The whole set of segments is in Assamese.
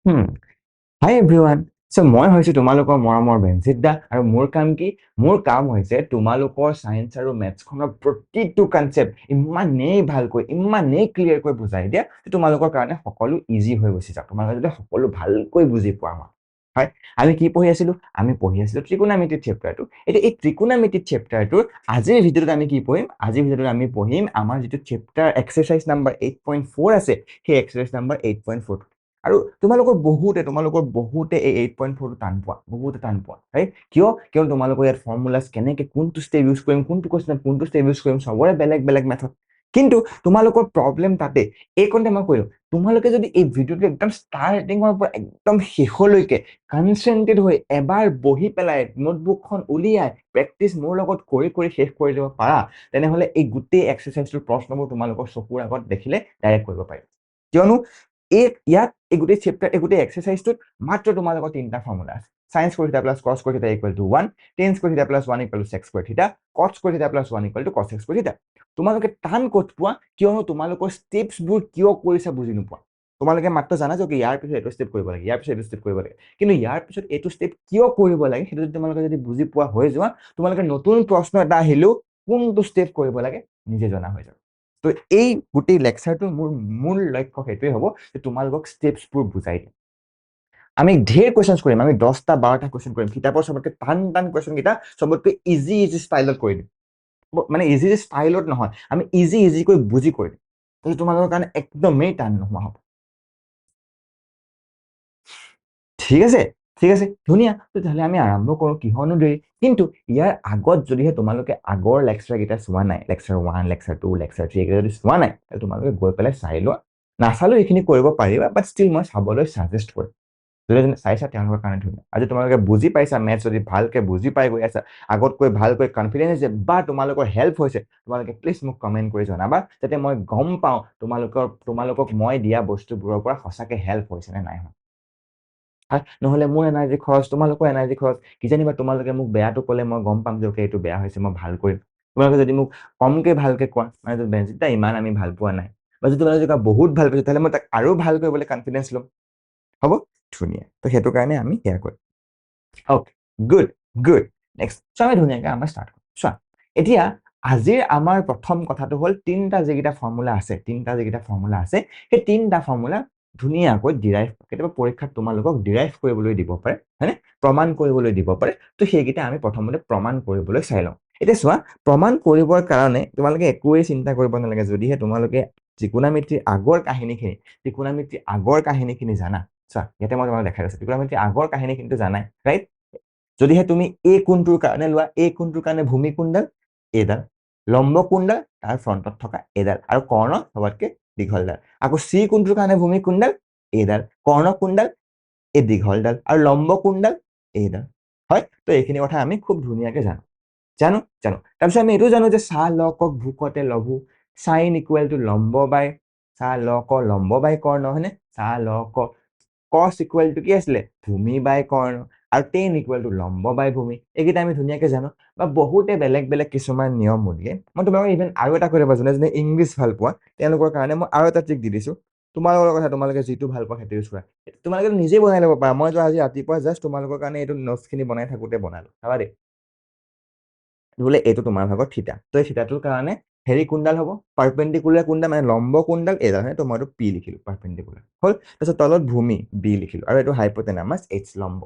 Hmm. Hi everyone. মই হৈছো তোমালোকৰ মৰমৰ বেনজিত দা আৰু মোৰ কাম কি? মোৰ কাম হৈছে তোমালোকৰ সায়েন্স আৰু মেথছখনৰ প্ৰতিটো কনচেপ্ট ইমানেই ভালকৈ ইমানেই ক্লিয়াৰকৈ বুজাই দিয়া যে তোমালোকৰ কাৰণে সকলো ইজি হৈ গৈছে যাওক। তোমালোকে যদি সকলো ভালকৈ বুজি পোৱা হয়। আমি কি পঢ়ি আছিলো? আমি পঢ়ি আছিলো ত্ৰিকোণমিতিৰ চেপ্টাৰটো। এতিয়া এই ত্ৰিকোণমিতিৰ চেপ্টাৰটোৰ আজিৰ ভিডিঅ'টোত আমি কি পঢ়িম? আজিৰ ভিডিঅ'টোত আমি পঢ়িম আমাৰ যিটো চেপ্টাৰ এক্সাৰচাইজ নাম্বাৰ 8.4 আছে, সেই এক্সাৰচাইজ নাম্বাৰ 8.4 আৰু তোমালোকৰ বহুতে এই 8.4টো টান পোৱা, বহুতে টান পোৱা, ৰাইট? কিয় তোমালোকৰ ইয়াত ফৰ্মুলাছ কেনেকে কোনটো ষ্টেপ ইউজ কৰিম, কোনটো কুৱেশ্যনত কোনটো ষ্টেপ ইউজ কৰিম, চবৰে বেলেগ বেলেগ মেথড। কিন্তু তোমালোকৰ প্ৰব্লেম তাতে এইকণতে মই কৈলো, তোমালোকে যদি এই ভিডিঅ'টো একদম ষ্টাৰ্টিঙৰ পৰা একদম শেষলৈকে কনচেন্ট্ৰেট হৈ এবাৰ বহি পেলাই নোটবুকখন উলিয়াই প্ৰেক্টিচ মোৰ লগত কৰি কৰি শেষ কৰি দিব পাৰা, তেনেহলে এই গোটেই এক্সাৰচাইজটোৰ প্ৰশ্নবোৰ তোমালোকৰ চকুৰ আগত দেখিলে ডাইৰেক্ট কৰিব পাৰিম। কিয়নো ইয়াত এই গোটেই চেপ্টাৰ এই গোটেই এক্সাৰচাইজটোত মাত্ৰ তোমালোকৰ তিনিটা ফৰ্মুলা আছে। Sine square theta plus cos square theta equal to 1, tan square theta plus 1 equal to sec square theta, cot square theta plus 1 equal to cosec square theta. তোমালোকে টান ক'ত পোৱা? কিয়নো তোমালোকৰ ষ্টেপছবোৰ কিয় কৰিছা বুজি নোপোৱা। তোমালোকে মাত্ৰ জানা যে ইয়াৰ পিছত এইটো ষ্টেপ কৰিব লাগে, ইয়াৰ পিছত এইটো ষ্টেপ কৰিব লাগে, কিন্তু ইয়াৰ পিছত এইটো ষ্টেপ কিয় কৰিব লাগে সেইটো যদি তোমালোকে যদি বুজি পোৱা হৈ যোৱা, তোমালোকে নতুন প্ৰশ্ন এটা আহিলেও কোনটো ষ্টেপ কৰিব লাগে নিজে জনা হৈ যাব। তো এই গোটেই লেকচাৰটোৰ মোৰ মূল লক্ষ্য সেইটোৱে হ'ব যে তোমালোকক ষ্টেপছবোৰ বুজাই দিম। আমি ঢেৰ কুৱেশ্যন কৰিম, আমি 10টা 12টা কুৱেশ্যন কৰিম, কিতাপৰ চবতকে টান টান কুৱেশ্যন কেইটা চবতকে ইজি ষ্টাইলত কৰি দিম। মানে ইজি ষ্টাইলত নহয়, আমি ইজিকৈ বুজি কৰি দিম, তাৰপিছত তোমালোকৰ কাৰণে একদমেই টান নোহোৱা হ'ব। ঠিক আছে, ঠিক আছে, ধুনীয়া। তেতিয়াহ'লে আমি আৰম্ভ কৰোঁ, কিহৰনো দেৰি। কিন্তু ইয়াৰ আগত যদিহে তোমালোকে আগৰ লেকচাৰ কেইটা চোৱা নাই, লেকচাৰ 1, লেকচাৰ 2, লেকচাৰ 3 এইকেইটা যদি চোৱা নাই, তোমালোকে গৈ পেলাই চাই লোৱা। নাচালেও এইখিনি কৰিব পাৰিবা, বাট ষ্টিল মই চাবলৈ চাজেষ্ট কৰিম। যদি চাইছা তেওঁলোকৰ কাৰণে ধুনীয়া। আজি তোমালোকে বুজি পাইছা মেথছ, যদি ভালকে বুজি পাই গৈ আছা, আগতকৈ ভালকৈ কনফিডেন্স হৈছে বা তোমালোকৰ হেল্প হৈছে, তোমালোকে প্লিজ মোক কমেণ্ট কৰি জনাবা, যাতে মই গম পাওঁ তোমালোকক মই দিয়া বস্তুবোৰৰ পৰা সঁচাকে হেল্প হৈছে নে নাই হোৱা। নহলে মোৰ এনাৰ্জি খৰচ, তোমালোকৰ এনাৰ্জি খৰচ, কিজানিবা তোমালোকে মোক বেয়াটো ক'লে মই গম পাম যে অকে এইটো বেয়া হৈছে, মই ভাল কৰিম। তোমালোকে যদি মোক কমকে ভালকে কোৱা, মানে বেনজিত ইমান আমি ভাল পোৱা নাই, বা যদি তোমালোকে বহুত ভাল পাইছে, তাহলে মই তাক আৰু ভাল কৰিবলৈ কনফিডেন্স ল'ম। হ'ব, ধুনীয়া। তো সেইটো কাৰণে আমি সেয়া কৰিম। Okay, good good. নেক্সট আমি ধুনীয়াকৈ আমাৰ ষ্টাৰ্ট কৰিম। চোৱা, এতিয়া আজিৰ আমাৰ প্ৰথম কথাটো হ'ল তিনিটা যিকেইটা ফৰ্মুলা আছে, সেই তিনিটা ফৰ্মুলা ধুনীয়াকৈ ডিৰাইভ, কেতিয়াবা পৰীক্ষাত তোমালোকক ডিৰাইভ কৰিবলৈ দিব পাৰে, হয়নে? প্ৰমাণ কৰিবলৈ দিব পাৰে। তো সেইকেইটা আমি প্ৰথমতে প্ৰমাণ কৰিবলৈ চাই লওঁ। এতিয়া চোৱা, প্ৰমাণ কৰিবৰ কাৰণে তোমালোকে একোৱেই চিন্তা কৰিব নালাগে, যদিহে তোমালোকে ত্ৰিকোণমিতিৰ আগৰ কাহিনীখিনি জানা। চোৱা, ইয়াতে মই তোমাক দেখাই আছো, ত্ৰিকোণমিতিৰ আগৰ কাহিনীখিনিতো জানাই, ৰাইট? যদিহে তুমি এই কোণটোৰ কাৰণে লোৱা, এই কোণটোৰ কাৰণে ভূমি কোণডাল এইডাল, লম্ব কোণডাল তাৰ ফ্ৰণ্টত থকা এইডাল, আৰু কৰ্ণ সবতকে দীঘলডাল। আকৌ চি কোণটোৰ কাৰণে ভূমি কোণডাল এইডাল, কৰ্ণ কোণডাল এই দীঘলডাল, আৰু লম্ব কোণডাল এইডাল। হয়, তো এইখিনি কথা আমি খুব ধুনীয়াকে জানো। তাৰপিছত আমি এইটো জানো যে চা ল কক ভূকতে লঘু, চাইন ইকুৱেল টু লম্ব বাই চা ল ক লম্ব বাই কৰ্ণ, হয়নে? চা ল ক, কস ইকুৱেল টু কি আছিলে? ভূমি বাই কৰ্ণ, আৰু টেন ইকুৱেল টু লম্ব বাই ভূমি। এইকেইটা আমি ধুনীয়াকে জানো, বা বহুতে বেলেগ বেলেগ কিছুমান নিয়ম উলিয়াই। মই তোমালোকে ইভেন আৰু এটা কৰিব যোনে যোনে ইংলিছ ভাল পোৱা তেওঁলোকৰ কাৰণে মই আৰু এটা ট্ৰিক দি দিছো। তোমালোকৰ কথা, তোমালোকে যিটো ভাল পোৱা সেইটো ইউজ কৰা। তোমালোকে নিজে বনাই ল'ব পাৰা। মই আজি ৰাতিপুৱা জাষ্ট তোমালোকৰ কাৰণে এইটো নোটছখিনি বনাই থাকোঁতে বনালো, চাবা দেই। বোলে এইটো তোমাৰ ভাগত থিতা, তো এই থিতাটোৰ কাৰণে হেৰি কোনডাল হ'ব? পাৰপেণ্ডিকুলাৰ কোনডাল, মানে লম্ব কোনডাল এইডাল, হয়? তো মইতো পি লিখিলো, পাৰপেণ্ডিকুলাৰ হ'ল। তাৰপিছত তলত ভূমি বি লিখিলো, আৰু এইটো হাইপোটেনামাছ এইচ লম্ব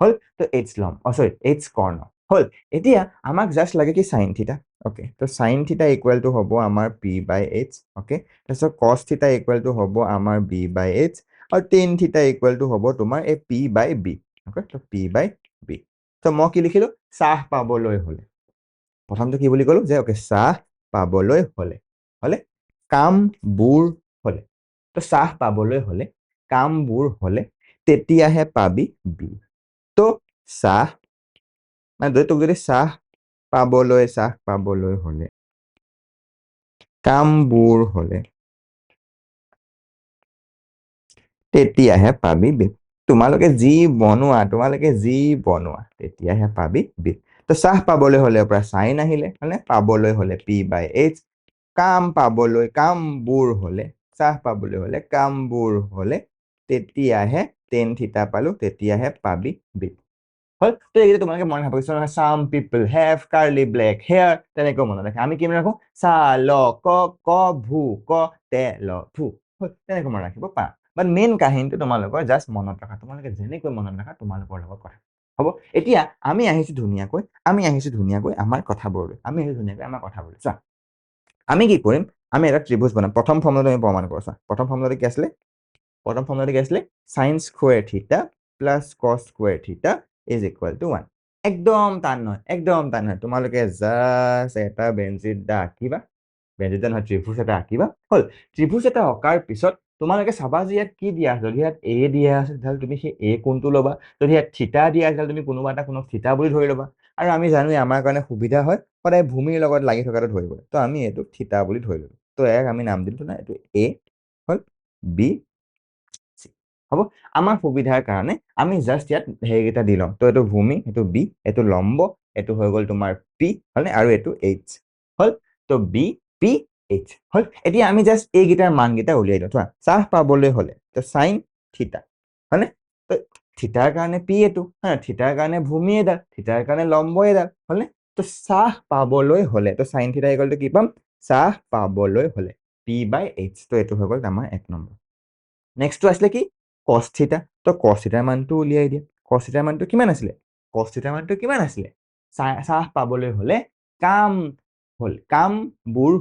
হ'ল। তো এইচ লম্ব, চৰি এইচ কৰ্ণ হ'ল। এতিয়া আমাক জাষ্ট লাগে কি চাইন থিতা। অ'কে, তো চাইন থিতা ইকুৱেল টু হ'ব আমাৰ পি বাই এইচ। অ'কে, তাৰপিছত কছ থিতা ইকুৱেল টু হ'ব আমাৰ বি বাই এইচ, আৰু টেন থিতা ইকুৱেল টু হ'ব তোমাৰ এই পি বাই বি। অ'কে, তো পি বাই বি। তো মই কি লিখিলো? চাহ পাবলৈ হ'লে, প্ৰথমটো কি বুলি ক'লো যে অ'কে, চাহ পাবলৈ হ'লে, কামবোৰ হ'লে, তো চাহ পাবলৈ হ'লে, কামবোৰ হ'লে, তেতিয়াহে পাবি বি। তো চাহ, মানে তোক যদি চাহ পাবলৈ হ'লে, কামবোৰ হ'লে, তেতিয়াহে পাবি বি। তোমালোকে যি বনোৱা, তেতিয়াহে পাবি বি। তো চাহ পাবলৈ হ'লে পৰা চাইন আহিলে, মানে পাবলৈ হ'লে পি বাই এইচ, কামবোৰ হ'লে, চাহ পাবলৈ হ'লে, কামবোৰ হ'লে তেতিয়াহে টেন থিতা পালো, তেতিয়াহে পাবি বি। হ'ল। তো এইকেইটা তোমালোকে মনত ৰাখিব। কিছুমান চাম পিপল হেভ কাৰ্লি ব্লেক হেয়াৰ, তেনেকৈ মনত ৰাখে। আমি কি মনত ৰাখো? চা ল ক ক ভু ক তে ল ভু। হ'ল, তেনেকৈ মনত ৰাখিব পাৰা। বাট মেইন কাহিনীটো তোমালোকৰ জাষ্ট মনত ৰাখা। তোমালোকে যেনেকৈ মনত ৰাখা তোমালোকৰ লগত কথা। হ'ব, এতিয়া আমি আহিছো ধুনীয়াকৈ আমাৰ কথাবোৰলৈ। চোৱা, আমি কি কৰিম? আমি এটা ত্ৰিভুজ বনাম। প্ৰথম ফৰ্মুলাটো আমি প্ৰমাণ কৰোঁ। চোৱা, প্ৰথম ফৰ্মুলাটো কি আছিলে? সাইন স্কুৱেৰ থিটা প্লাছ কছ স্কুৱেৰ থিটা ইজ ইকুৱেল টু 1। একদম টান নহয়। তোমালোকে জাষ্ট এটা বেঞ্জিদা আঁকিবা। বেঞ্জিদা নহয়, ত্ৰিভুজ এটা আঁকিবা। হ'ল, ত্ৰিভুজ এটা অঁকাৰ পিছত তোমালোকে চাবা যে ইয়াত কি দিয়া আছে। যদি ইয়াত এ দিয়া আছে তেতিয়াহ'লে তুমি সেই এ কোণটো ল'বা। যদি ইয়াত থিতা দিয়া আছে তুমি কোনোবা এটা কোণক থিতা বুলি ধৰি ল'বা। আৰু আমি জানোৱে আমাৰ কাৰণে সুবিধা হয় সদায় ভূমিৰ লগত লাগি থকাটো ধৰিবলৈ। তো আমি এইটো থিতা বুলি ধৰি ল'লো। তো ইয়াক আমি নাম দিলো না, এইটো এ হ'ল, বি চি। হ'ব, আমাৰ সুবিধাৰ কাৰণে আমি জাষ্ট ইয়াত হেৰিকেইটা দি লওঁ। তো এইটো ভূমি, এইটো বি, এইটো লম্ব, এইটো হৈ গ'ল তোমাৰ পি, হয়নে? আৰু এইটো এইচ। হ'ল, তো বি পি এইচ। হ'ল, এতিয়া আমি জাষ্ট এইকেইটাৰ মানকেইটা উলিয়াই দিওঁ। চোৱা, চাহ পাবলৈ হ'লে তো চাইন থিতা, হয়নে? তো থিতাৰ কাৰণে পি এইটো, হা, থিতাৰ কাৰণে ভূমি এডাল, থিতাৰ কাৰণে লম্ব এডাল, হয়নে? তো চাহ পাবলৈ হ'লে তো চাইন থিতা ইকুৱেল টু কি পাম? চাহ পাবলৈ হ'লে পি বাই এইচ। তো এইটো হৈ গ'ল আমাৰ 1 নম্বৰ। নেক্সটটো আছিলে কি? কছ থিতা। তো কছ থিতাৰ মানটো উলিয়াই দিয়া। কছ থিতাৰ মানটো কিমান আছিলে? চাহ পাবলৈ হ'লে কামবোৰ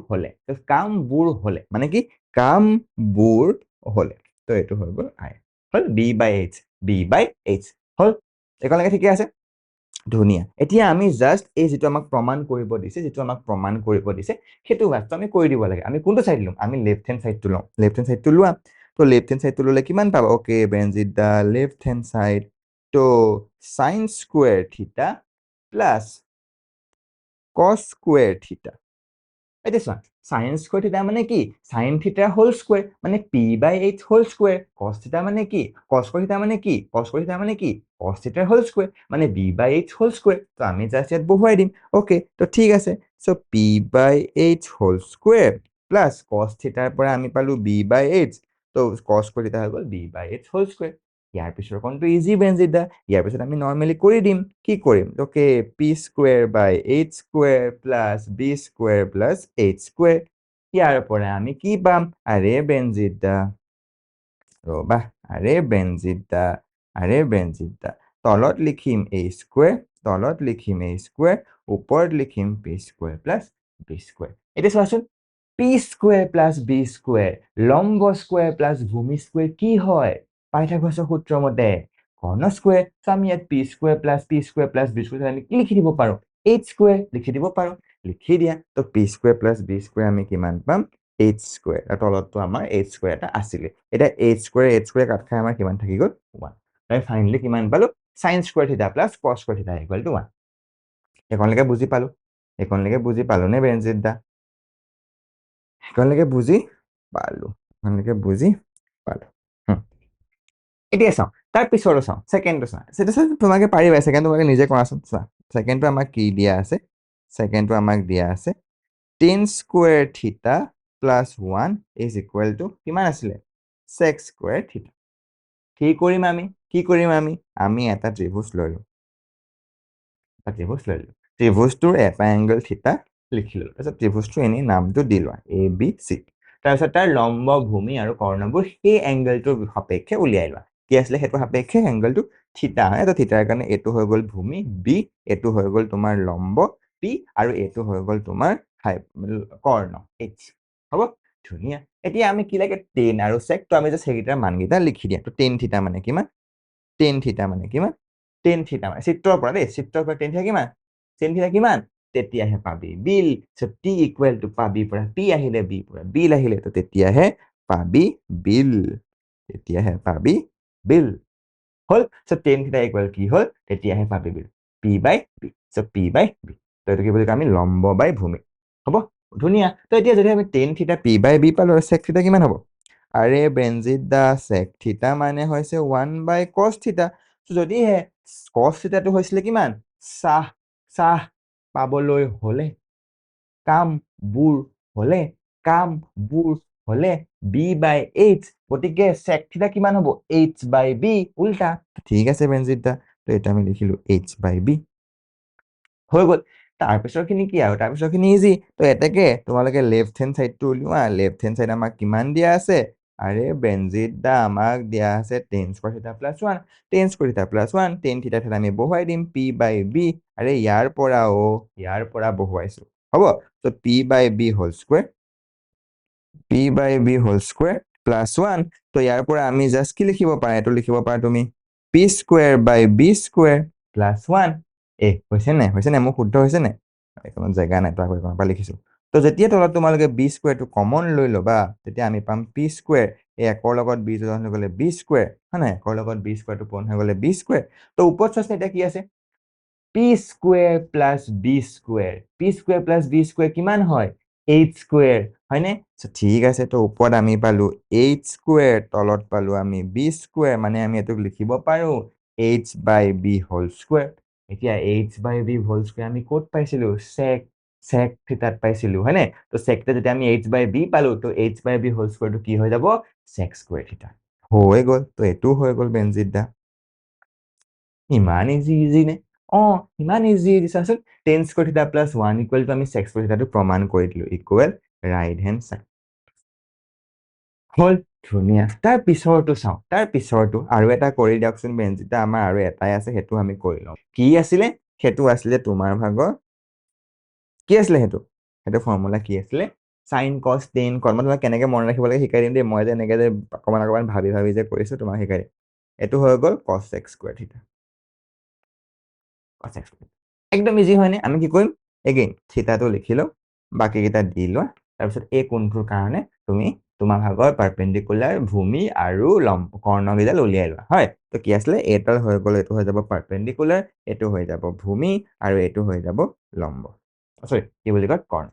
হ'লে মানে কি? কামবোৰ হ'লে। তো এইটো হৈ গ'ল আই। হ'ল, বি বাই এইচ। হ'ল, একেলগে ঠিকে আছে? ধুনীয়া। এতিয়া আমি জাষ্ট এই যিটো আমাক প্ৰমাণ কৰিব দিছে, সেইটো বস্তু আমি কৰি দিব লাগে। আমি কোনটো চাইড ল'ম? আমি লেফ্ট হেণ্ড চাইডটো লওঁ। লেফ্ট হেণ্ড চাইডটো লোৱা। তো লেফ্ট হেণ্ড চাইডটো ল'লে কিমান পাবা? অ'কে, বেনজিত দা লেফ্ট হেণ্ড চাইড তো সাইন স্কুৱেৰ থিতা প্লাছ কছ স্কুৱেৰ থিতা। এতিয়া চোৱা, সাইন স্কুৱেৰ থিতা মানে কি? সাইন থিতা হোল স্কুৱেৰ মানে পি বাই এইচ হোল স্কুৱেৰ। কছ থিতা মানে কি? কছ থিতা মানে কি? কছ থিতাৰ হোল স্কুৱেৰ মানে বি বাই এইচ হোল স্কুৱেৰ। তো আমি জাষ্ট ইয়াত বহুৱাই দিম। অ'কে, তো ঠিক আছে। চ' পি বাই এইচ হোল স্কুৱেৰ প্লাছ কছ থিতাৰ পৰা আমি পালো বি বাই এইচ। তো কছ স্কুৱেৰ থিতা হৈ গ'ল বি বাই এইচ হোল স্কুৱেৰ। ইয়াৰ পিছৰ কণটো ইজি বেনজিত দা। ইয়াৰ পিছত আমি নৰ্মেলি কৰি দিম। কি কৰিম? Okay, p square by h square plus B square plus h square. ইয়াৰ পৰা আমি কি পাম? আৰে বেনজিত দা, ৰবা, আৰে বেনজিত দা, তলত লিখিম এ স্কুৱেৰ, ওপৰত লিখিম P square plus B square. এতিয়া চোৱাচোন, P square plus B square, লম্ব স্কুৱেৰ প্লাছ ভূমি স্কুৱেৰ কি হয়? পাইথাগোৰাছৰ সূত্ৰ মতে কৰ্ণ স্কুৱেৰ। চ' আমি ইয়াত P square plus B square আমি কি লিখি দিব পাৰো? এইচ স্কুৱেৰ লিখি দিব পাৰো। লিখি দিয়া। তো P square plus B square আমি কিমান পাম? H square. আৰু তলতটো আমাৰ এইচ স্কুৱেৰ এটা আছিলে। এতিয়া এইচ স্কুৱেৰ কাট খাই আমাৰ কিমান থাকি গ'ল? 1। আমি ফাইনেলি কিমান পালো? সাইন স্কুৱেৰ থিতা প্লাছ কছ স্কুৱেৰ থিতা ইকুৱেল টু 1। এইকণলৈকে বুজি পালো নে বেনজিত দা? এইকণলৈকে বুজি পালো। এতিয়া চাওঁ, তাৰ পিছৰটো চাওঁ, ছেকেণ্ডটো চাওঁ। তোমালোকে পাৰিবা, ছেকেণ্ড তোমালোকে নিজে কৰাচোন। চোৱা, ছেকেণ্ডটো আমাক কি দিয়া আছে? Ten square theta plus 1 is equal to কিমান আছিলে? চেক স্কুৱেৰ থিতা। কি কৰিম আমি? আমি এটা ত্ৰিভুজ লৈ লওঁ। ত্ৰিভুজটোৰ এটা এংগল থিতা লিখি ললো। তাৰপিছত ত্ৰিভুজটো এনেই নামটো দি লোৱা এ বি চি। তাৰপিছত তাৰ লম্ব, ভূমি আৰু কৰ্ণবোৰ সেই এংগলটোৰ সাপেক্ষে উলিয়াই লোৱা। কি আছিলে সেইটো সাপেক্ষে? এংগলটো থিতা হয়। তো থিতাৰ কাৰণে এইটো হৈ গ'ল ভূমি বি, এইটো হৈ গ'ল তোমাৰ লম্ব পি, আৰু এইটো হৈ গ'ল তোমাৰ কৰ্ণ এইচ। হ'ব, ধুনীয়া। এতিয়া আমি কি লাগে? টেন আৰু চেক। তো আমি জাষ্ট সেইকেইটাৰ মানকেইটা লিখি দিম। তো টেন থিতা মানে কিমান? চিত্ৰৰ পৰা দেই, টেন থিতা কিমান? তেতিয়াহে পাবি বিল। টি ইকুৱেল টু পাবি পৰা পি আহিলে, বি পৰা বিল আহিলে, তো তেতিয়াহে পাবি বিল। হ'ল। টেন থিতা ইকুৱেল কি হ'ল? তেতিয়াহে পাবি বিল। পি বাই বি। তো এইটো কি বুলি কয়? আমি লম্ব বাই ভূমি। হ'ব, ধুনীয়া। তো এতিয়া যদি আমি টেন থিতা পি বাই বি পালো, চেক থিতা কিমান হ'ব? আৰে বেনজিত দা, চেক থিতা মানে হৈছে 1 বাই কছ থিতা। যদিহে কছ থিতাটো হৈছিলে কিমান? চাহ পাবলৈ হ'লে, কামবোৰ হলে বি বাই এইচ, গতিকে sec থিটা কিমান হ'ব এইচ বাই বি উল্টা। ঠিক আছে বেনজিত দা, তো এটা আমি লিখিলো এইচ বাই বি হৈ গ'ল। তাৰপিছৰ খিনি কি আৰু তাৰপিছৰ খিনি ইজি। তো এতেকে তোমালোকে লেফট হেণ্ড চাইডটো উলিওৱা। লেফট হেণ্ড চাইড আমাক কিমান দিয়া আছে? আৰে বেনজিত দা আমাক দিয়া আছে টেন স্কোৱাৰ থিটা প্লাছ 1। টেন স্কোৱাৰ থিটা প্লাছ 1, টেন থিটা থিটা আমি বহুৱাই দিম পি বাই বি। আৰে ইয়াৰ পৰা বহুৱাইছো, হ'ব? তো পি বাই বি হোল স্কুৱেৰ, পি বাই বি হোল স্কুৱেৰ প্লাছ 1। তো ইয়াৰ পৰা আমি জাষ্ট কি লিখিব পাৰা? এইটো লিখিব পাৰা তুমি পি স্কুৱেৰ বাই বি স্কুৱেৰ প্লাছ 1। হৈছে নাই? মোক শুদ্ধ হৈছে নাই? এইখনত জেগা নাই, তো আকৌ এইখনৰ পৰা লিখিছো। তো যেতিয়া তলত তোমালোকে বি স্কুৱেৰটো কমন লৈ ল'বা, তেতিয়া আমি পাম পি স্কুৱেৰ, এই একৰ লগত বি যোজন হৈ গ'লে বি স্কুৱেৰ, হয় নাই? একৰ লগত বি স্কুৱেৰটো পূৰণ হৈ গ'লে বি স্কুৱেৰ। তো ওপৰত চোৱাচোন এতিয়া কি আছে? P square plus B square. P square plus B square কিমান হয়? এইচ স্কুৱেৰ, হয়নে? ঠিক আছে, তো ওপৰত আমি পালো এইচ স্কুৱেৰ, তলত পালো আমি বি স্কুৱেৰ, মানে আমি এইটোক লিখিব পাৰো এইচ বাই বি হোল স্কুৱেৰ। এতিয়া এইচ বাই বি হোল স্কুৱেৰ আমি ক'ত পাইছিলো? sec থিটাত পাইছিলো, হয়নে? তো sec থিটা যেতিয়া আমি এইচ বাই বি পালো, তো এইচ বাই বি হোল স্কুৱেৰটো কি হৈ যাব? sec স্কুৱেৰ থিটা হৈ গ'ল। তো এইটো হৈ গ'ল বেনজিত দা। ইমান ইজি নে? ইমান ইজি চাচোন। টেন স্কোৱাৰ থিটা প্লাছ 1 ইকুৱেল টু আমি sec স্কোৱাৰ থিটাটো প্ৰমাণ কৰি দিলো, ইকুৱেল ৰাইট হেণ্ড চাইড। হ'ল, ধুনীয়া। তাৰ পিছৰটো চাওঁ, তাৰ পিছৰটো আৰু এটা কৰি দিয়কচোন বেনজিতা। আমাৰ আৰু এটাই আছে, সেইটো আমি কৰি লওঁ। কি আছিলে? সেইটো আছিলে তোমাৰ ভাগৰ, কি আছিলে সেইটো? সেইটো ফৰ্মুলা কি আছিলে? সাইন কস টেন কট। মই তোমাক কেনেকে মনত ৰাখিব লাগে শিকাই দিম দেই। মই যে এনেকে যে অকণমান ভাবি ভাবি যে কৰিছো, তোমাক শিকাই দিম। এইটো হৈ গ'ল cos x স্কুৱেৰ থিটা। cos x স্কুৱেৰ একদম ইজি হয়নে? আমি কি কৰিম? এগেইন থিটাটো লিখি লওঁ, বাকীকেইটা দি লোৱা। তাৰপিছত এই কোণটোৰ কাৰণে তুমি তোমাৰ ভাগৰ পাৰপেণ্ডিকুলাৰ ভূমি আৰু কৰ্ণকেইডাল উলিয়াই লোৱা, হয়? তো কি আছিলে? এইডাল হৈ গ'ল, এইটো হৈ যাব পাৰপেণ্ডিকুলাৰ, এইটো হৈ যাব ভূমি, আৰু এইটো হৈ যাব লম্ব। চৰি, কি বুলি কয়? কৰ্ণ।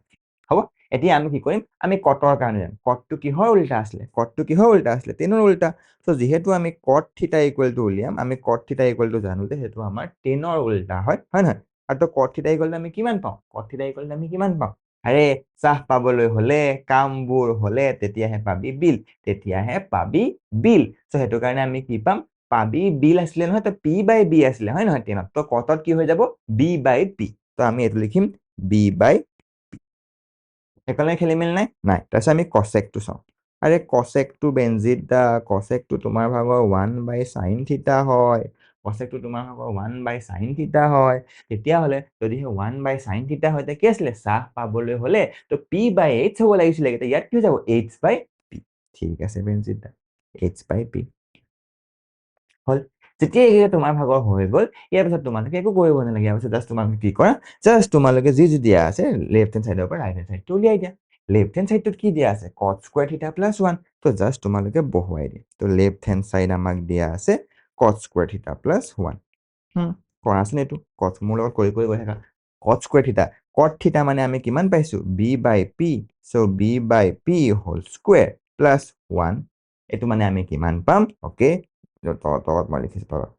হ'ব? এতিয়া আমি কি কৰিম? আমি কটৰ কাৰণে যাম। কটটো কিহৰ উল্টা আছিলে? কটটো কিহৰ উল্টা আছিলে? টেনৰ উল্টা। তো যিহেতু আমি কট থিটা ইকুৱেল টু উলিয়াম, আমি কট থিটা ইকুৱেল টু জানো যে সেইটো আমাৰ টেনৰ উল্টা হয়, হয় নহয়? আৰু তো কট থিটা ইকুৱেল টু আমি কিমান পাওঁ? কট থিটা ইকুৱেল টু আমি কিমান পাওঁ? আৰে চাহ পাবলৈ হলে, কামবোৰ হলে, তেতিয়াহে পাবি বিল, তেতিয়াহে পাবি বিল। তো সেইটো কাৰণে আমি কি পাম? পাবি বিল আছিলে নহয়, তো পি বাই বি আছিলে, হয় নহয়? টেনত তো কটত কি হৈ যাব? বি বাই পি। তো আমি এইটো লিখিম বি বাই, একেলগে খেলি মেলি নাই? নাই। তাৰপিছত আমি কচেকটো চাওঁ। আৰে কচেকটো বেনজিত দা, কচেকটো তোমাৰ ভাগৰ 1 বাই চাইন থিটা হয়। কচেকটো তোমাৰ ভাগৰ 1 বাই চাইন থিটা হয়। তেতিয়াহ'লে যদি 1 বাই চাইন থিটা হয়, তেতিয়া কি আছিলে? চাহ পাবলৈ হলে তো পি বাই এইচ হ'ব লাগিছিলে। এতিয়া ইয়াত কি হৈ যাব? এইচ বাই পি। ঠিক আছে বেনজিত দা, এইচ বাই পি হ'ল। যেতিয়া এইকেইটা তোমাৰ ভাগৰ হৈ গ'ল, ইয়াৰ পিছত তোমালোকে একো কৰিব নালাগে। ইয়াৰ পিছত জাষ্ট তোমালোকে কি কৰা? জাষ্ট তোমালোকে যি দিয়া আছে লেফট হেণ্ড চাইডৰ পৰা ৰাইট হেণ্ড চাইডটো উলিয়াই দিয়া। লেফট হেণ্ড চাইডটোত কি দিয়া আছে? কট স্কুৱেৰ থিটা প্লাছ 1। তো জাষ্ট তোমালোকে বহুৱাই দিয়া। তো লেফট হেণ্ড চাইড আমাক দিয়া আছে কট স্কুৱেৰ থিটা প্লাছ 1। কৰাচোন এইটো। কট মোৰ লগত কৰি কৰি গৈ থাকা। কট স্কুৱেৰ থিটা, কট থিটা মানে আমি কিমান পাইছো? বি বাই পি। চ' বি বাই পি হোল স্কুৱেৰ প্লাছ 1। এইটো মানে আমি কিমান পাম? অ'কে, তলত মই লিখিছো তলত,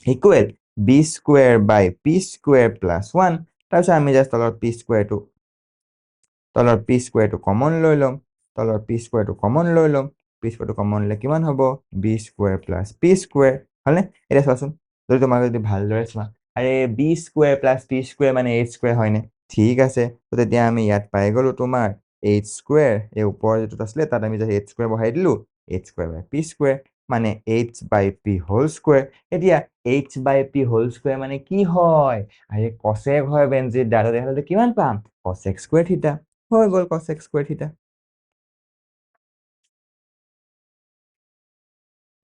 ইকুৱেল বি স্কুৱেৰ বাই পি স্কুৱেৰ প্লাছ 1। তাৰপিছত আমি জাষ্ট তলত পি স্কুৱেৰটো কমন লৈ ল'ম। তলৰ পি স্কুৱেৰটো কমন লৈ ল'ম। পি স্কুৱেৰটো কমন ল'লে কিমান হ'ব? B square plus P square, হয়নে? এতিয়া চোৱাচোন, যদি তোমালোকে যদি ভালদৰে চোৱা, আৰে B square plus P square মানে এইচ স্কুৱেৰ, হয়নে? ঠিক আছে, তো তেতিয়া আমি ইয়াত পাই গ'লো তোমাৰ এইচ স্কুৱেৰ। এই ওপৰৰ যিটো আছিলে তাত আমি যে এইচ স্কুৱেৰ বহাই দিলো, এইচ স্কুৱেৰ বাই পি স্কুৱেৰ মানে এইচ বাই পি হোল স্কুৱেৰ। এতিয়া এইচ বাই পি হোল স্কুৱেৰ মানে কি হয়? আৰে কচেক হয় বেনজিত দা। তেতিয়াহ'লে কিমান পাম? কচেক স্কুৱেৰ থিটা। হৈ গ'ল কচেক স্কুৱেৰ থিটা।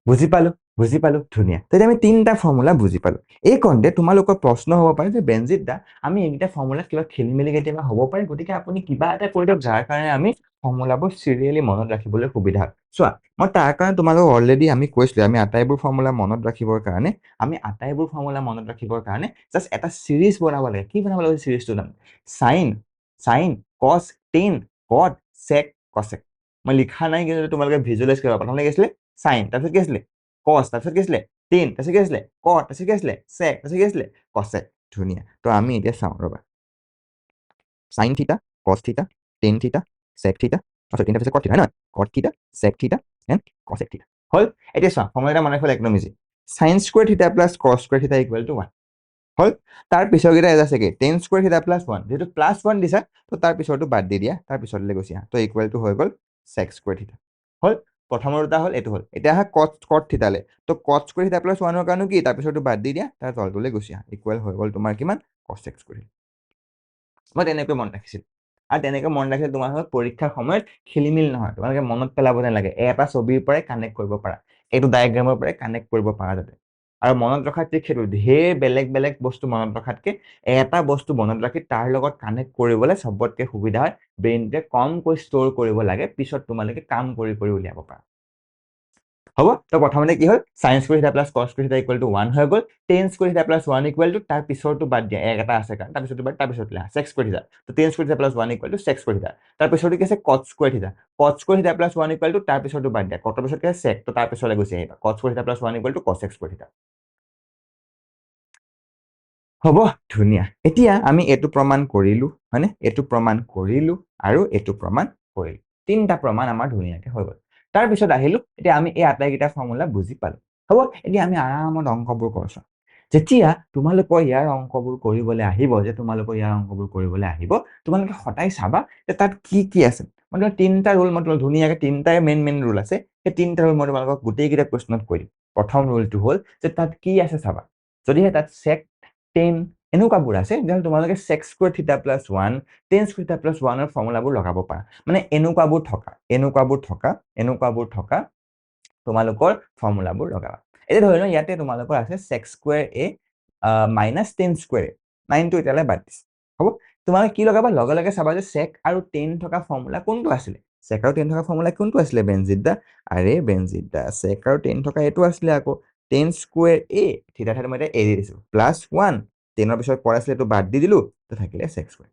বুজি পালো, বুজি পালো, ধুনীয়া। তেতিয়া আমি তিনিটা ফৰ্মুলা বুজি পালো। এই কণতে তোমালোকৰ প্ৰশ্ন হ'ব পাৰে যে বেনজিত দা, আমি এইকেইটা ফৰ্মুলাত কিবা খেলি মেলি কেতিয়াবা হ'ব পাৰে, গতিকে আপুনি কিবা এটা কৰি দিয়ক যাৰ কাৰণে আমি ফৰ্মুলাবোৰ চিৰিয়েলি মনত ৰাখিবলৈ সুবিধা হয়। চোৱা, মই তাৰ কাৰণে তোমালোকক অলৰেডি আমি কৈছিলো, আমি আটাইবোৰ ফৰ্মুলা মনত ৰাখিবৰ কাৰণে জাষ্ট এটা চিৰিজ বনাব লাগে। কি বনাব লাগে? চিৰিজটোৰ নাম চাইন, চাইন কচ টেন কট চেক কচেক। মই লিখা নাই, কিন্তু তোমালোকে ভিজুৱেলাইজ কৰিব। প্ৰথমতে কি আছিলে? চাইন, তাৰপিছত কি আছিলে? কচ, তাৰপিছত কি আছিলে? টেন, তাৰপিছত কি আছিলে? কট, তাৰপিছত কি আছিলে? চেক, তাৰপিছত কি আছিলে? কচেক। ধুনীয়া। তো আমি এতিয়া চাওঁ ৰবা, চাইন থিটা, কচ থিটা, টেন থিটা, চেক থিটা, সরি তিনটা পিছে কট থিটা হয় নহয় কট থিটা সেক থিটা এন্ড কসেক থিটা হল এতিয়া চোৱা ফৰ্মুলা এটা মনে ৰাখিবলৈ একদম ইজি sin স্কয়াৰ থিটা প্লাস cos স্কয়াৰ থিটা ইকুৱেল টু 1 হল তাৰ পিছৰকেইটা এজ আছে কি tan স্কয়াৰ থিটা প্লাস 1 যেহেতু প্লাস 1 দিছা তো তাৰ পিছৰটো বাদ দি দিয়া তাৰ পিছৰলৈ গৈছি তো ইকুৱেল টু হৈ গল sec স্কয়াৰ থিটা হল প্ৰথমৰ দুটা হল এইটো হল এতিয়া হা cot থিটালে তো cot স্কয়াৰ থিটা প্লাস 1 ৰ কাৰণে কি তাৰ পিছৰটো বাদ দি দিয়া তাৰ তলটোলৈ গৈছি ইকুৱেল হৈ গল তোমাৰ কিমান cosec স্কয়াৰ মই তেনেকৈ মন ৰাখিছিল আৰু তেনেকৈ মন ৰাখিলে তোমালোকৰ পৰীক্ষাৰ সময়ত খেলিমেলি নহয় তোমালোকে মনত পেলাব নালাগে এটা ছবিৰ পৰাই কানেক্ট কৰিব পাৰা এইটো ডায়াগ্ৰামৰ পৰাই কানেক্ট কৰিব পাৰা যাতে আৰু মনত ৰখাত সেইটো ঢেৰ বেলেগ বেলেগ বস্তু মনত ৰখাতকে এটা বস্তু মনত ৰাখি তাৰ লগত কানেক্ট কৰিবলৈ সবতকে সুবিধা হয় ব্ৰেইনটোৱে কমকৈ ষ্ট'ৰ কৰিব লাগে পিছত তোমালোকে কাম কৰি কৰি উলিয়াব পাৰা হ'ব তো প্ৰথমতে কি হ'ল sin স্কয়াৰ থিটা প্লাস cos স্কয়াৰ থিটা ইকুৱেল টু 1 হৈ গ'ল tan স্কয়াৰ থিটা প্লাস 1 ইকুৱেল টু তাৰ পিছৰটো বাদ দিয়া এক এটা আছে কাৰণ তাৰ পিছৰটো বাদ তাৰ পিছৰটো sec স্কয়াৰ থিটা তো tan স্কয়াৰ থিটা plus 1 equal two sec square থিটা তাৰ পিছৰটো কি আছে cot স্কয়াৰ থিটা প্লাস 1 ইকুৱেল টু তাৰ পিছৰটো বাদ দিয়া cot পিছত কি আছে sec তো তাৰ পিছলৈ গুচি আহিবা cot স্কয়াৰ থিটা plus 1 equal two cosec square থিটা হ'ব ধুনিয়া এতিয়া আমি এটো প্ৰমাণ কৰিলো হয়নে এটো প্ৰমাণ কৰিলো আৰু এটো প্ৰমাণ কৰিলো তিনটা প্ৰমাণ আমাৰ ধুনিয়াকে হৈ গ'ল তাৰ পিছত আহিলো এতিয়া আমি এই আটাইকেইটা ফৰ্মুলা বুজি পালো হ'ব এতিয়া আমি আৰামত অংকবোৰ কৰছো যেতিয়া তোমালোকৰ ইয়াৰ অংকবোৰ কৰিবলৈ আহিব যে তোমালোকৰ ইয়াৰ অংকবোৰ কৰিবলৈ আহিব তোমালোকে সদায় চাবা যে তাত কি কি আছে মানে তিনটা ৰুল মই ধুনিয়াকে তিনটাই মেইন ৰুল আছে সেই তিনটা ৰুল মই তোমালোকক গোটেইকেইটা প্ৰশ্নত কৈ দিম প্ৰথম ৰুলটো হ'ল যে তাত কি আছে চাবা যদিহে তাত sec tan এনেকুৱাবোৰ আছে যেনে তোমালোকে sec স্কয়াৰ থিটা প্লাস 1 tan স্কয়াৰ থিটা প্লাস 1 ৰ ফৰ্মুলাবোৰ লগাব পাৰা মানে এনেকুৱাবোৰ থকা তোমালোকৰ ফৰ্মুলাবোৰ লগাবা এতিয়া ধৰি লোৱা ইয়াতে তোমালোকৰ আছে sec square a minus tan square a 9 টো এটালে বাদ দিছে হ'ব তোমালোকে কি লগাবা লগে লগে চাবা যে sec আৰু tan থকা ফৰ্মুলা কোনটো আছিল sec আৰু tan থকা ফৰ্মুলা কোনটো আছিল বেনজিদা আৰে বেনজিদা sec আৰু tan থকা এটো আছিল আকৌ tan স্কয়াৰ a থিটা ঠাইত মই এটা এৰি দিছো প্লাস 1 tan ৰ পিছত কৰা আছিল এটো বাদ দি দিলো তো থাকিলে sec স্কয়াৰ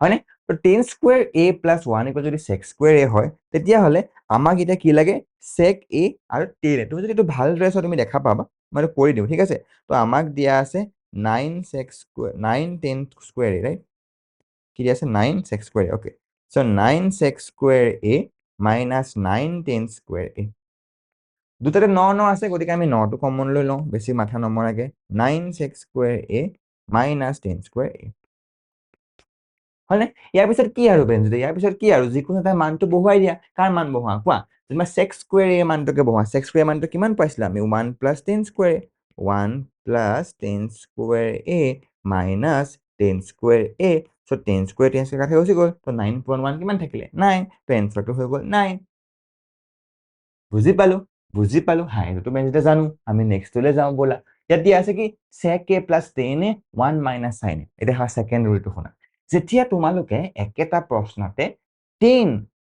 হয়নে তো tan square a plus 1 equal যদি sec স্কয়াৰ a হয় তেতিয়া হলে আমাক এটা কি লাগে sec a আৰু tan তুমি যদি এটো ভাল ড্ৰেছ তুমি দেখা পাবা মই কৰি দিও ঠিক আছে তো আমাক দিয়া আছে 9 sec square 9 tan square a right কি দিয়া আছে 9 sec square a okay so 9 sec square a minus 9 tan square a দুটাতে 9 9 আছে গতিকে আমি 9 টো কমন লৈ লওঁ বেছি মাথা নমৰাকে 9 sec square a minus tan square a হয়নে ইয়াৰ পিছত কি আৰু বেনজিদা ইয়াৰ পিছত কি আৰু যিকোনো এটা মানটো বহুৱাই দিয়া কাৰ মান বহুৱা কোৱা যেনিবা sec square a মানটোকে বহুৱা sec square মানটো কিমান পাইছিলা আমি 1 plus tan square 1 plus tan square a minus tan square a so tan square কাটে গুচি গ'ল তো 9.1 কিমান থাকিলে 9 তো এনসাৰটো হৈ গ'ল 9 বুজি পালো হা এটো বেনজিদা জানো আমি নেক্সটলৈ যাওঁ বলা ইয়াত দিয়া আছে কি sec a plus tan a 1 minus sin a এটা হা সেকেন্ড ৰুলটো শুনা যেতিয়া তোমালোকে একেটা প্ৰশ্নতে tan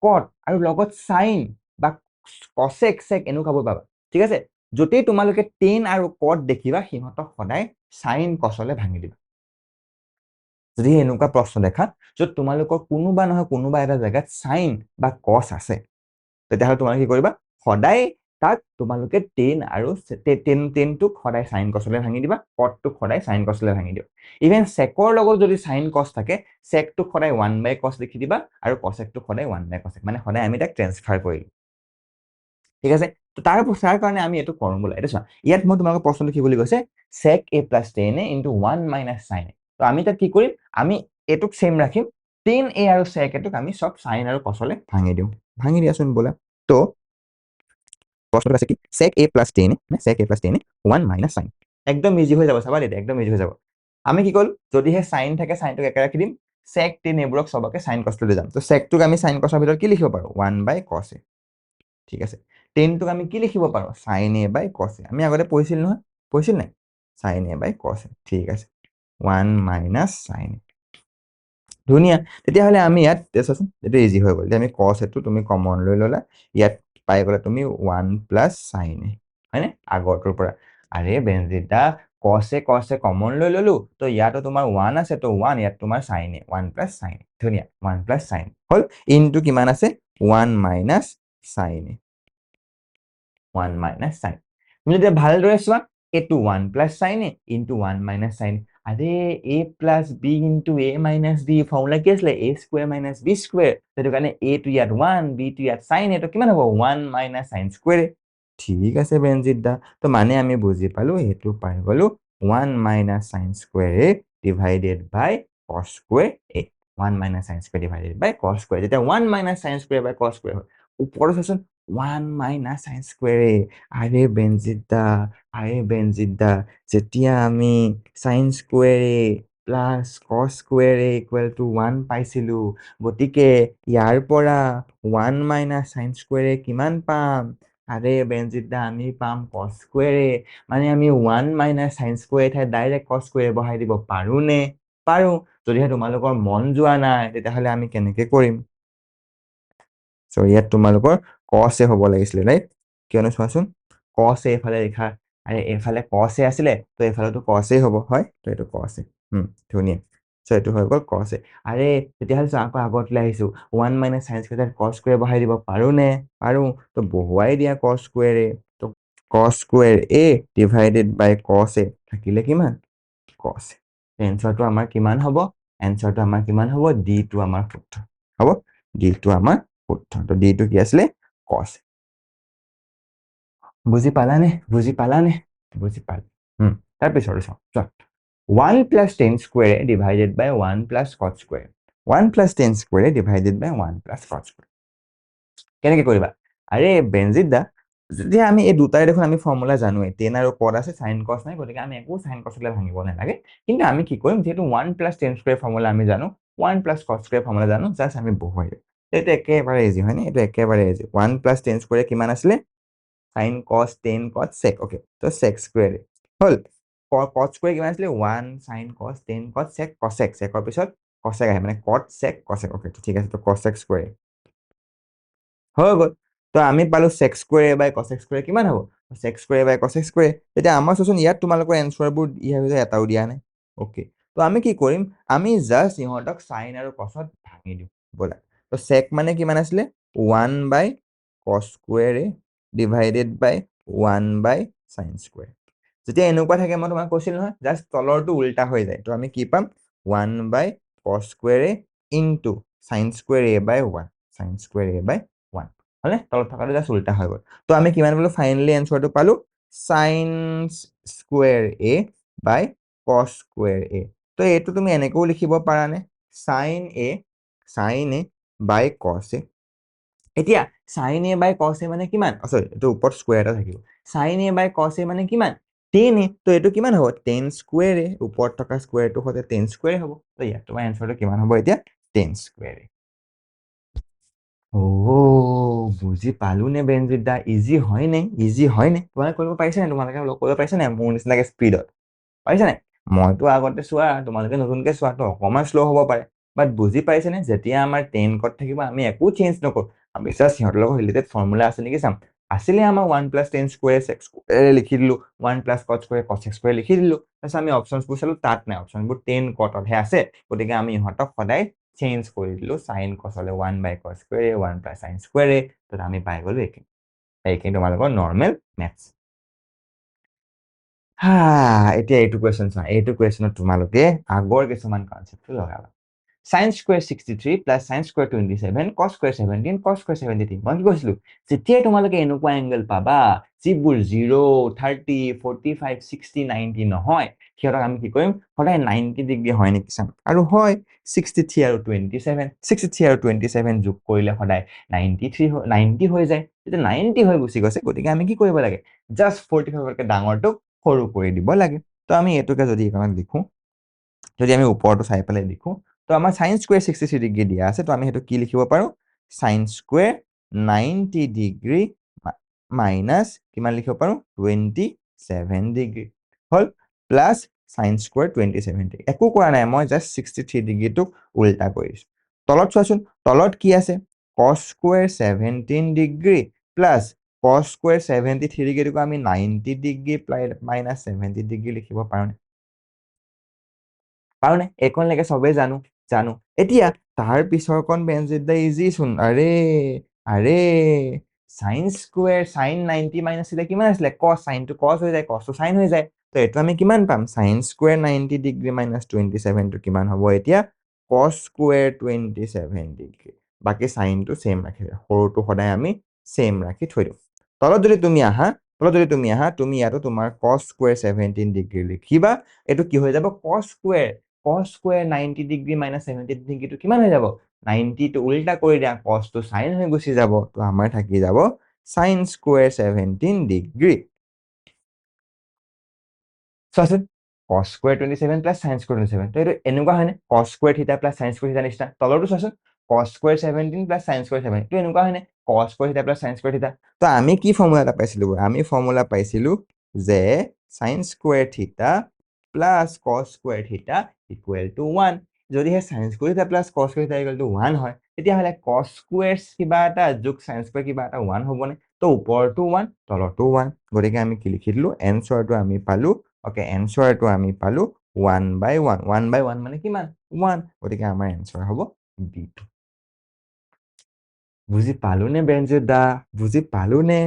cot আৰু লগত sin বা cosec sec এনেকুৱাবোৰ পাবা ঠিক আছে যতেই তোমালোকে tan আৰু cot দেখিবা সিহঁতক সদায় sin cosলে ভাঙি দিবা যদি এনেকুৱা প্ৰশ্ন দেখা যত তোমালোকৰ কোনোবা নহয় কোনোবা এটা জায়গাত sin বা cos আছে তেতিয়াহ'লে তোমালোকে কি কৰিবা সদায় তাক তোমালোকে tan আৰু tan টোক সদায় sin cosলে ভাঙি দিবা cot টোক সদায় sin cosলে ভাঙি দিবা ইভেন secৰ লগত যদি sin cos থাকে sec টোক সদায় 1/cos লিখি দিবা আৰু cosec টোক সদায় 1/cosec মানে সদায় আমি তাক ট্ৰান্সফাৰ কৰিলো ঠিক আছে তো তাৰ কাৰণে আমি এটো কৰম বলা এটা চোৱা ইয়াত মই তোমাক প্ৰশ্নটো কি বুলি কৈছে sec a plus tan a into 1 minus sin a তো আমি তাক কি কৰিম আমি এটোক সেম ৰাখিম tan a আৰু sec a টোক আমি সব sin আৰু cosলে ভাঙি দিও ভাঙি দিয়াচোন বলা তো প্রশ্নটা আছে কি sec a plus tan মানে sec a plus tan 1 minus sin একদম ইজি হৈ যাব চাবা দেই একদম ইজি হৈ যাব আমি কি কল যদিহে sin থাকে sin টোক একে ৰাখি দিম sec tan এবোৰক সবকে sin cos লৈ যাম তো sec টোক আমি sin cos ৰ ভিতৰত কি লিখিব পাৰো 1/cos a ঠিক আছে tan টোক আমি কি লিখিব পাৰো sin a/cos a আমি আগতে পঢ়িছিল নহয় পঢ়িছিল নাই sin a/cos a ঠিক আছে 1 minus sin a ধুনিয়া তেতিয়াহলে আমি ইয়াত দেছোন এটো ইজি হৈ গ'ল যে আমি cos এটো তুমি কমন লৈ ললা ইয়াত পাই গলা তুমি 1 plus sin a হয়নে আগৰটোৰ পৰা আৰে বেনজিদা cos a কমন লৈ ললো তো ইয়াতো তোমাৰ 1 আছে তো 1 ইয়াত তোমাৰ sin a 1 plus sin a ধুনিয়া 1 plus sin হল ইনটু কিমান আছে 1 minus sin a 1 minus sin তুমি যদি ভালদৰে চোৱা এটো 1 plus sin a into 1 minus sin আৰে a plus b into a minus b formula কি আছিলে a square minus b square সেইটো কাৰণে a টো ইয়াত 1 b টো ইয়াত sin a টো কিমান হ'ব 1 মাইনাছ sin স্কুৱেৰ ঠিক আছে বেনজিত দা তো মানে আমি বুজি পালো সেইটো পাই গলো 1 minus sin square a divided by cos square a 1 minus sin square divided by cos square যেতিয়া 1 minus sin square by cos square হয় ওপৰত চাচোন 1 মাইনাছ sin স্কুৱেৰ a আৰে বেনজিত দা যেতিয়া আমি sin square a plus cos square a equal to 1 পাইছিলো গতিকে ইয়াৰ পৰা 1 মাইনাছ sin স্কুৱেৰ a কিমান পাম আৰে বেনজিত দা আমি পাম cos স্কুৱেৰ a মানে আমি 1 মাইনাছ sin স্কুৱেৰ ঠাইত ডাইৰেক্ট cos স্কুৱেৰ বহাই দিব পাৰোনে পাৰো যদিহে তোমালোকৰ মন যোৱা নাই তেতিয়াহ'লে আমি কেনেকে কৰিম সো ইয়াত তোমালোকৰ cos a হ'ব লাগিছিলে ৰাইট কিয়নো চোৱাচোন cos a এফালে লিখা আৰে এফালে cos a আছিলে তো এফালেতো cos a হ'ব হয় তো এইটো cos a ধুনীয়া সো এইটো হৈ গ'ল cos a আৰে তেতিয়াহ'লে আকৌ আগতলৈ আহিছো 1 minus sin square cos square বহাই দিব পাৰোনে পাৰো তো বহুৱাই দিয়া cos স্কুৱেৰ a তো cos square a divided by cos a থাকিলে কিমান cos a এনচাৰটো আমাৰ কিমান হ'ব এনচাৰটো আমাৰ কিমান হ'ব d টো আমাৰ শুদ্ধ হ'ব d টো আমাৰ শুদ্ধ তো d টো কি আছিলে cos a বুজি পালানে বুজি পাল তাৰপিছত চাওক 1 plus tan square divided by 1 plus cot square 1 plus tan square divided by 1 plus cot square কেনেকে কৰিবা আৰে বেনজিত দা যেতিয়া আমি এই দুটাই দেখোন আমি ফৰ্মুলা জানোৱে টেন আৰু cot আছে সাইন cos নাই গতিকে আমি একো সাইন cosলে ভাঙিব নালাগে কিন্তু আমি কি কৰিম যেহেতু 1 প্লাছ টেন স্কুৱেৰ ফৰ্মুলা আমি জানো 1 প্লাছ cot স্কুৱেৰ ফৰ্মুলা জানো জাষ্ট আমি বহুৱাই দিম এইটো একেবাৰে ইজি হয়নে এইটো একেবাৰে ইজি 1 প্লাছ টেন স্কুৱেৰ কিমান আছিলে sin cos 10 cos sec okay তো sec square হল cot square কিমান আছিল 1 sin cos 10 cos sec cosec secৰ পিছত cosec আহে মানে cot sec cosec okay ঠিক আছে তো cosec square হৈ গল তো আমি পালো sec square বাই cosec square কিমান হ'ব sec square বাই cosec square তেতিয়া আমাৰ চোন ইয়াত তোমালোকৰ এনসাৰবোৰ ইয়া হৈ যায় এটাও দিয়া নাই ওকে তো আমি কি কৰিম আমি জাস্ট ইহঁতক sin আৰু cosত ভাঙি দিম বলা তো sec মানে কিমান আছিল 1 by cos square divided by 1 by sin square যেতিয়া এনেকুৱা থাকে মই তোমাক কৈছিল নহয় জাস্ট তলৰটো উল্টা হৈ যায় তো আমি কি পাম 1 by cos square into sin square a by 1 sin square a by 1 হলে তলত থকাটো জাস্ট উল্টা হৈ গ'ল তো আমি কিমান পালো ফাইনালি এনসাৰটো পালো sin square a by cos square a তো এইটো তুমি এনেকৈও লিখিব পাৰানে sin a by cos a এতিয়া sin a by cos a মানে কিমান সৰি এইটো ওপৰত স্কুৱেৰ এটা থাকিব sin a by cos a মানে কিমান 10 a তো এইটো কিমান হ'ব 10 স্কুৱেৰ a ওপৰত থকা স্কুৱেৰটো হতে 10 স্কুৱেৰ হ'ব তো ইয়াত তোমাৰ এনসাৰটো কিমান হ'ব এতিয়া 10 স্কুৱেৰ বুজি পালো নে বেনজিত দা ইজি হয় নে তোমালোকে কৰিব পাৰিছে নে তোমালোকে লগ কৰিব পাৰিছে নে মোৰ নিচিনাকে স্পীডত পাৰিছে নে মইতো আগতে চোৱা তোমালোকে নতুনকে চোৱাটো অকণমান শ্ল' হ'ব পাৰে বাট বুজি পাইছে নে যেতিয়া আমাৰ 10 কত থাকিব আমি একো চেঞ্জ নকৰো আমি জাস্ট সিহঁতৰ লগত ৰিলেটেড ফৰ্মুলা আছে নেকি চাম আছিলে আমাৰ 1 প্লাছ 10 স্কুৱেৰ sec স্কুৱেৰ লিখি দিলো 1 plus cot square cos square লিখি দিলো তাৰপিছত আমি অপচনছবোৰ চালো তাত নাই অপচনবোৰ 10 কটতহে আছে গতিকে আমি ইহঁতক সদায় চেঞ্জ কৰি দিলো sin cosলে 1 by cos square 1 plus sin square তো আমি পাই গলো এইখিনি তোমালোকৰ নৰ্মেল মেথছ এতিয়া এইটো কুৱেশ্যন চোৱা এইটো কুৱেশ্যনত তোমালোকে আগৰ কিছুমান কনচেপ্টটো লগাবা sin square 63 plus sin square 27 cos square 17 cos square 73 মই কি কৈছিলো যেতিয়াই তোমালোকে এনেকুৱা এংগল পাবা যিবোৰ 0 30 45 60 90 নহয় সিহঁতক আমি কি কৰিম সদায় 90 ডিগ্ৰী হয় নেকি চাম আৰু হয় 63 আৰু 27 63 আৰু 27 যোগ কৰিলে সদায় 90 হৈ যায় যেতিয়া 90 হৈ গুচি গৈছে গতিকে আমি কি কৰিব লাগে জাস্ট 45 কে ডাঙৰটোক সৰু কৰি দিব লাগে তো আমি এইটোকে যদি এখনত লিখো যদি আমি ওপৰটো চাই পেলাই লিখো তো আমাৰ sin স্কুৱেৰ 63 ডিগ্ৰী দিয়া আছে তো আমি হেতু কি লিখিব পাৰো sin স্কুৱেৰ 90 ডিগ্ৰী মাইনাস কিমান লিখিব পাৰো 27 ডিগ্ৰী হল প্লাস sin স্কুৱেৰ 27 ডিগ্ৰী একো কৰা নাই মই জাস্ট 63 ডিগ্ৰীটোক উল্টা কৰিছো তলত চোৱাচোন তলত কি আছে cos square 17 degree plus cos square 73 ডিগ্ৰীটোক আমি 90 ডিগ্ৰী মাইনাস 70 ডিগ্ৰী লিখিব পাৰোনে এইকণলৈকে সবে জানো এতিয়া তাৰ পিছৰকণ বেনজিত ইজি চোন আৰে sin স্কুৱেৰ sin 90 মাইনাস কিমান আছিলে cos sin টো cos হৈ যায় cos টো sin হৈ যায় তো এইটো আমি কিমান পাম sin স্কোয়াৰ 90 ডিগ্ৰী মাইনাছ 27টো কিমান হ'ব এতিয়া cos স্কোয়াৰ 27 ডিগ্ৰী বাকী সাইনটো সেম ৰাখি সৰুটো সদায় আমি সেম ৰাখি থৈ দিওঁ তলত যদি তুমি আহা তুমি ইয়াতো তোমাৰ cos স্কোয়াৰ 17 ডিগ্ৰী লিখিবা এইটো কি হৈ যাব cos স্কোয়াৰ 90 ডিগ্ৰী মাইনাছ 17 ডিগ্ৰীটো কিমান হৈ যাব 90 টো উল্টা কৰি দিয়া cos টো sin হৈ গুচি যাব তো আমাৰ থাকি যাব sin স্কোয়াৰ 17 ডিগ্ৰী চোৱাচোন cos square 27 plus sin square 27 তো এইটো এনেকুৱা হয়নে cos স্কোয়াৰ থিটা প্লাছ sin স্কোয়াৰ থিটা নিচিনা তলৰটো চোৱাচোন cos square 17 plus sin square 7 তো এনেকুৱা হয়নে cos স্কোয়াৰ থিটা প্লাছ sin স্কোয়াৰ থিটা তো আমি কি ফৰ্মুলা এটা পাইছিলো আমি ফৰ্মুলা পাইছিলো যে sin স্কোয়াৰ থিটা প্লাছ cos স্কোয়াৰ থিটা ইকুৱেল টু 1 যদিহে sin স্কোয়াৰ থিটা প্লাছ cos স্কোয়াৰ থিটা ইকুৱেল টু 1 হয় তেতিয়াহ'লে cos স্কোয়াৰ কিবা এটা যোগ sin স্কোয়াৰ কিবা এটা 1 হ'বনে তো ওপৰটো 1 তলতো 1 গতিকে আমি কি লিখি দিলো এনসাৰটো আমি পালো ওকে এনসাৰটো আমি পালো 1/1 1/1 মানে কিমান 1 গতিকে আমাৰ এনসাৰ হ'ব B2 বুজি পালো নে বেঞ্জিত দা বুজি পালো নে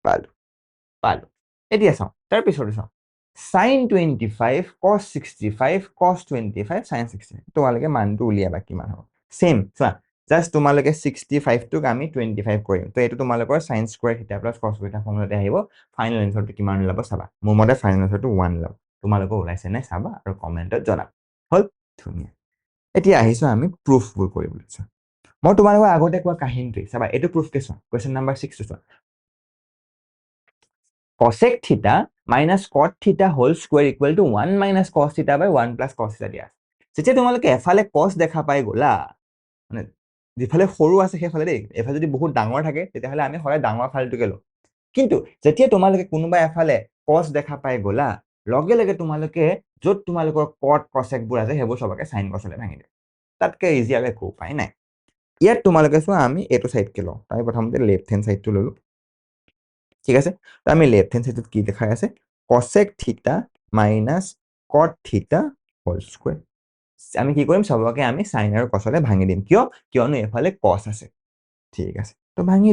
পালো পালো এতিয়া চাওঁ তাৰ পিছতো চাওঁ sin 25 cos 65 cos 25 sin 65 তোমালোকে মানটো উলিয়াবা কিমান হ'ব সেম চোৱা জাস্ট তোমালোকে 65 টোক আমি 25 কৰিম তো এইটো তোমালোকৰ sin স্কয়াৰ থিটা প্লাস cos থিটা ফৰ্মুলাতে আহিব ফাইনেল এনসাৰটো কিমান ওলাব চাবা মোৰ মতে ফাইনেল এনসাৰটো 1 ওলাব তোমালোকৰ ওলাইছে নাই চাবা আৰু কমেন্টত জনাবা হল ধুনীয়া এতিয়া আহিছো আমি প্ৰুফবোৰ কৰিবলৈ চাওঁ মই তোমালোকৰ আগতে কোৱা কাহিনীটো চাবা এইটো প্ৰুফ কে চোৱা কোৱেশ্চন নাম্বাৰ 6 চোৱা cosec theta minus cot theta whole square equal to 1 minus cos theta by 1 plus cos theta দিয়া যেতিয়া তোমালোকে এফালে cos দেখা পাই গলা মানে যিফালে সৰু আছে সেইফালে দেই এফালে যদি বহুত ডাঙৰ থাকে তেতিয়াহলে আমি সদায় ডাঙৰ ফালটোকে লওঁ কিন্তু যেতিয়া তোমালোকে কোনোবা এফালে cos দেখা পাই গলা লগে লগে তোমালোকে যত তোমালোকৰ cot cosec বোৰ আছে সেইবোৰ সবকে sin cosলে ভাঙি দিয়া তাতকে ইজি আৰু একো উপায় নাই ইয়াত তোমালোকে চোৱা আমি এইটো সাইডকে লওঁ আমি প্ৰথমতে লেফট হ্যান্ড সাইডটো ললো ঠিক আছে তো আমি লেফট হ্যান্ড সাইডত কি দেখাই আছে cosec থিটা মাইনাস cot থিটা হোল স্কয়ার আমি কি কৰিম সবকে আমি sin আৰু cosলে ভাঙি দিম কিয়নো এফালে cos আছে ঠিক আছে তো ভাঙি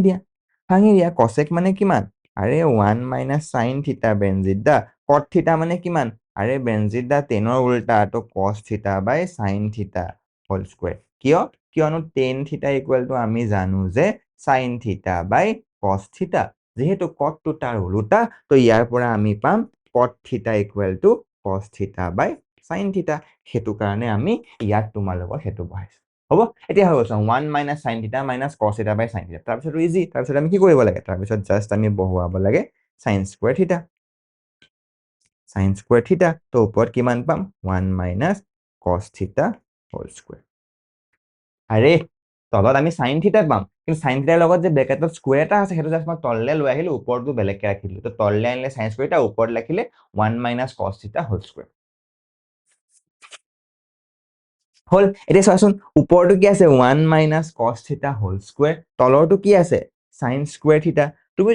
দিয়া cosec মানে কিমান আৰে 1 মাইনাস sin থিটা বেনজিত দা cot থিটা মানে কিমান আৰে বেনজিত দা 10 ৰ উল্টা তো cos থিটা বাই sin থিটা হোল স্কয়াৰ কিয়নো tan থিটা ইকুৱেল টু আমি জানো যে sin থিটা বাই cos থিটা যেহেতু cot টো তাৰ উল্টা তো ইয়াৰ পৰা আমি পাম cot থিটা ইকুৱেল টু cos থিটা বাই sin থিটা হেতু কাৰণে আমি ইয়াত তোমালোকৰ হেতু বহাইছো হ'ব এতিয়া হৈ গৈছে 1 minus sin থিটা minus cos থিটা বাই sin থিটা তাৰপিছত ইজি তাৰপিছত আমি কি কৰিব লাগে তাৰপিছত জাস্ট আমি বহুৱাব লাগে sin স্কয়াৰ থিটা তো ওপৰত কিমান পাম 1 minus cos থিটা হোল স্কয়াৰ আৰে তলত আমি sin থিটা পাম কিন্তু sin থিটাৰ লগত যে ব্ৰেকেটত স্কয়াৰ এটা আছে হেতু জাস্ট মই তললে লৈ আহিলো ওপৰটো বেলেগকে ৰাখিলো তো তললে আনিলে sin স্কয়াৰ এটা ওপৰত ৰাখিলে 1 minus cos থিটা হোল স্কয়াৰ হল এতিয়া চোৱাচোন ওপৰটো কি আছে 1 minus cos থিটা হোল স্কয়াৰ তলৰটো কি আছে sin স্কয়াৰ থিটা তুমি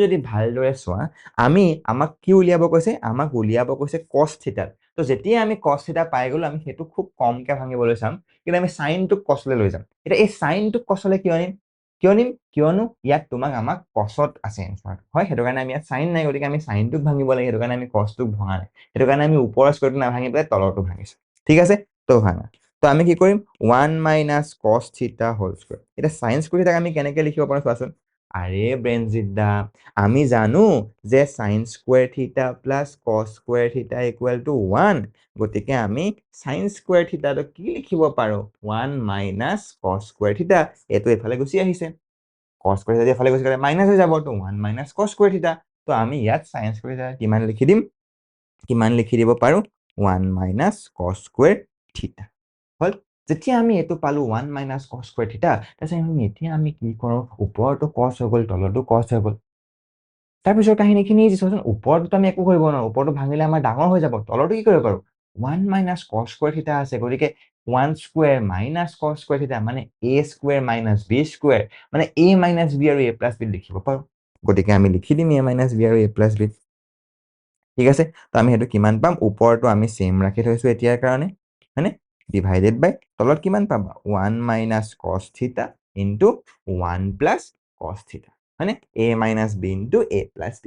যদি ভালদৰে চোৱা আমি আমাক কি উলিয়াব কৈছে আমাক উলিয়াব কৈছে cos থিটা তো যেতিয়া আমি cos থিটা পাই গলো আমি হেতু খুব কমকে ভাঙিবলৈ চাম কিন্তু আমি sin টো cosলে লৈ যাম এটা এই sin টো cosলে কিয়নো ইয়াত আমাক cosত আছে এনসাৰ হয় হেতু কাৰণে আমি ইয়াত sin নাই গতিকে আমি sin টোক ভাঙিব লাগে হেতু কাৰণে আমি cos টোক ভঙা নাই হেতু কাৰণে আমি ওপৰৰ স্কয়াৰটো না ভাঙি পেলাই তলৰটো ভাঙিছো ঠিক আছে তো ভাঙা তো আমি কি কৰিম 1 minus cos থিটা হোল স্কয়াৰ এটা sin স্কয়াৰ থিটাক আমি কেনেকৈ লিখিব পাৰো চোৱাচোন আৰে ব্ৰেনজিত দা আমি জানো যে sin স্কয়াৰ থিটা প্লাস cos স্কয়াৰ থিটা ইকুৱেল টু 1 গতিকে আমি sin স্কয়াৰ থিটাটো কি লিখিব পাৰো 1 minus cos স্কয়াৰ থিটা এটো এফালে গুচি আহিছে cos স্কয়াৰ থিটা এফালে গুচি গলে মাইনাস হৈ যাব তো 1 minus cos স্কয়াৰ থিটা তো আমি ইয়াত sin স্কয়াৰ থিটা কিমান লিখি দিব পাৰো 1 minus cos স্কয়াৰ থিটা হল যেতিয়া আমি এটো পালো 1 minus cos স্কয়াৰ থিটা তাৰপিছত এতিয়া আমি কি কৰো ওপৰটো cos হৈ গল তলটো cos হৈ গল তাৰপিছত কাহিনীখিনি চোৱাচোন ওপৰটো আমি একো কৰিব নোৱাৰো ওপৰটো ভাঙিলে আমাৰ ডাঙৰ হৈ যাব তলটো কি কৰিব পাৰো 1 minus cos স্কয়াৰ থিটা আছে গতিকে 1 স্কয়াৰ minus cos স্কয়াৰ থিটা মানে a square minus b square মানে a minus b আৰু a plus b লিখিব পাৰো গতিকে আমি লিখি দিম a minus b আৰু a plus b ঠিক আছে তো আমি হেতু কিমান পাম ওপৰটো আমি সেম ৰাখি থৈছো এতিয়াৰ কাৰণে হয়নে ডিভাইডেড বাই তলত কিমান পাবা 1 minus cos থিটা into 1 plus cos থিটা হয়নে a minus b into a plus b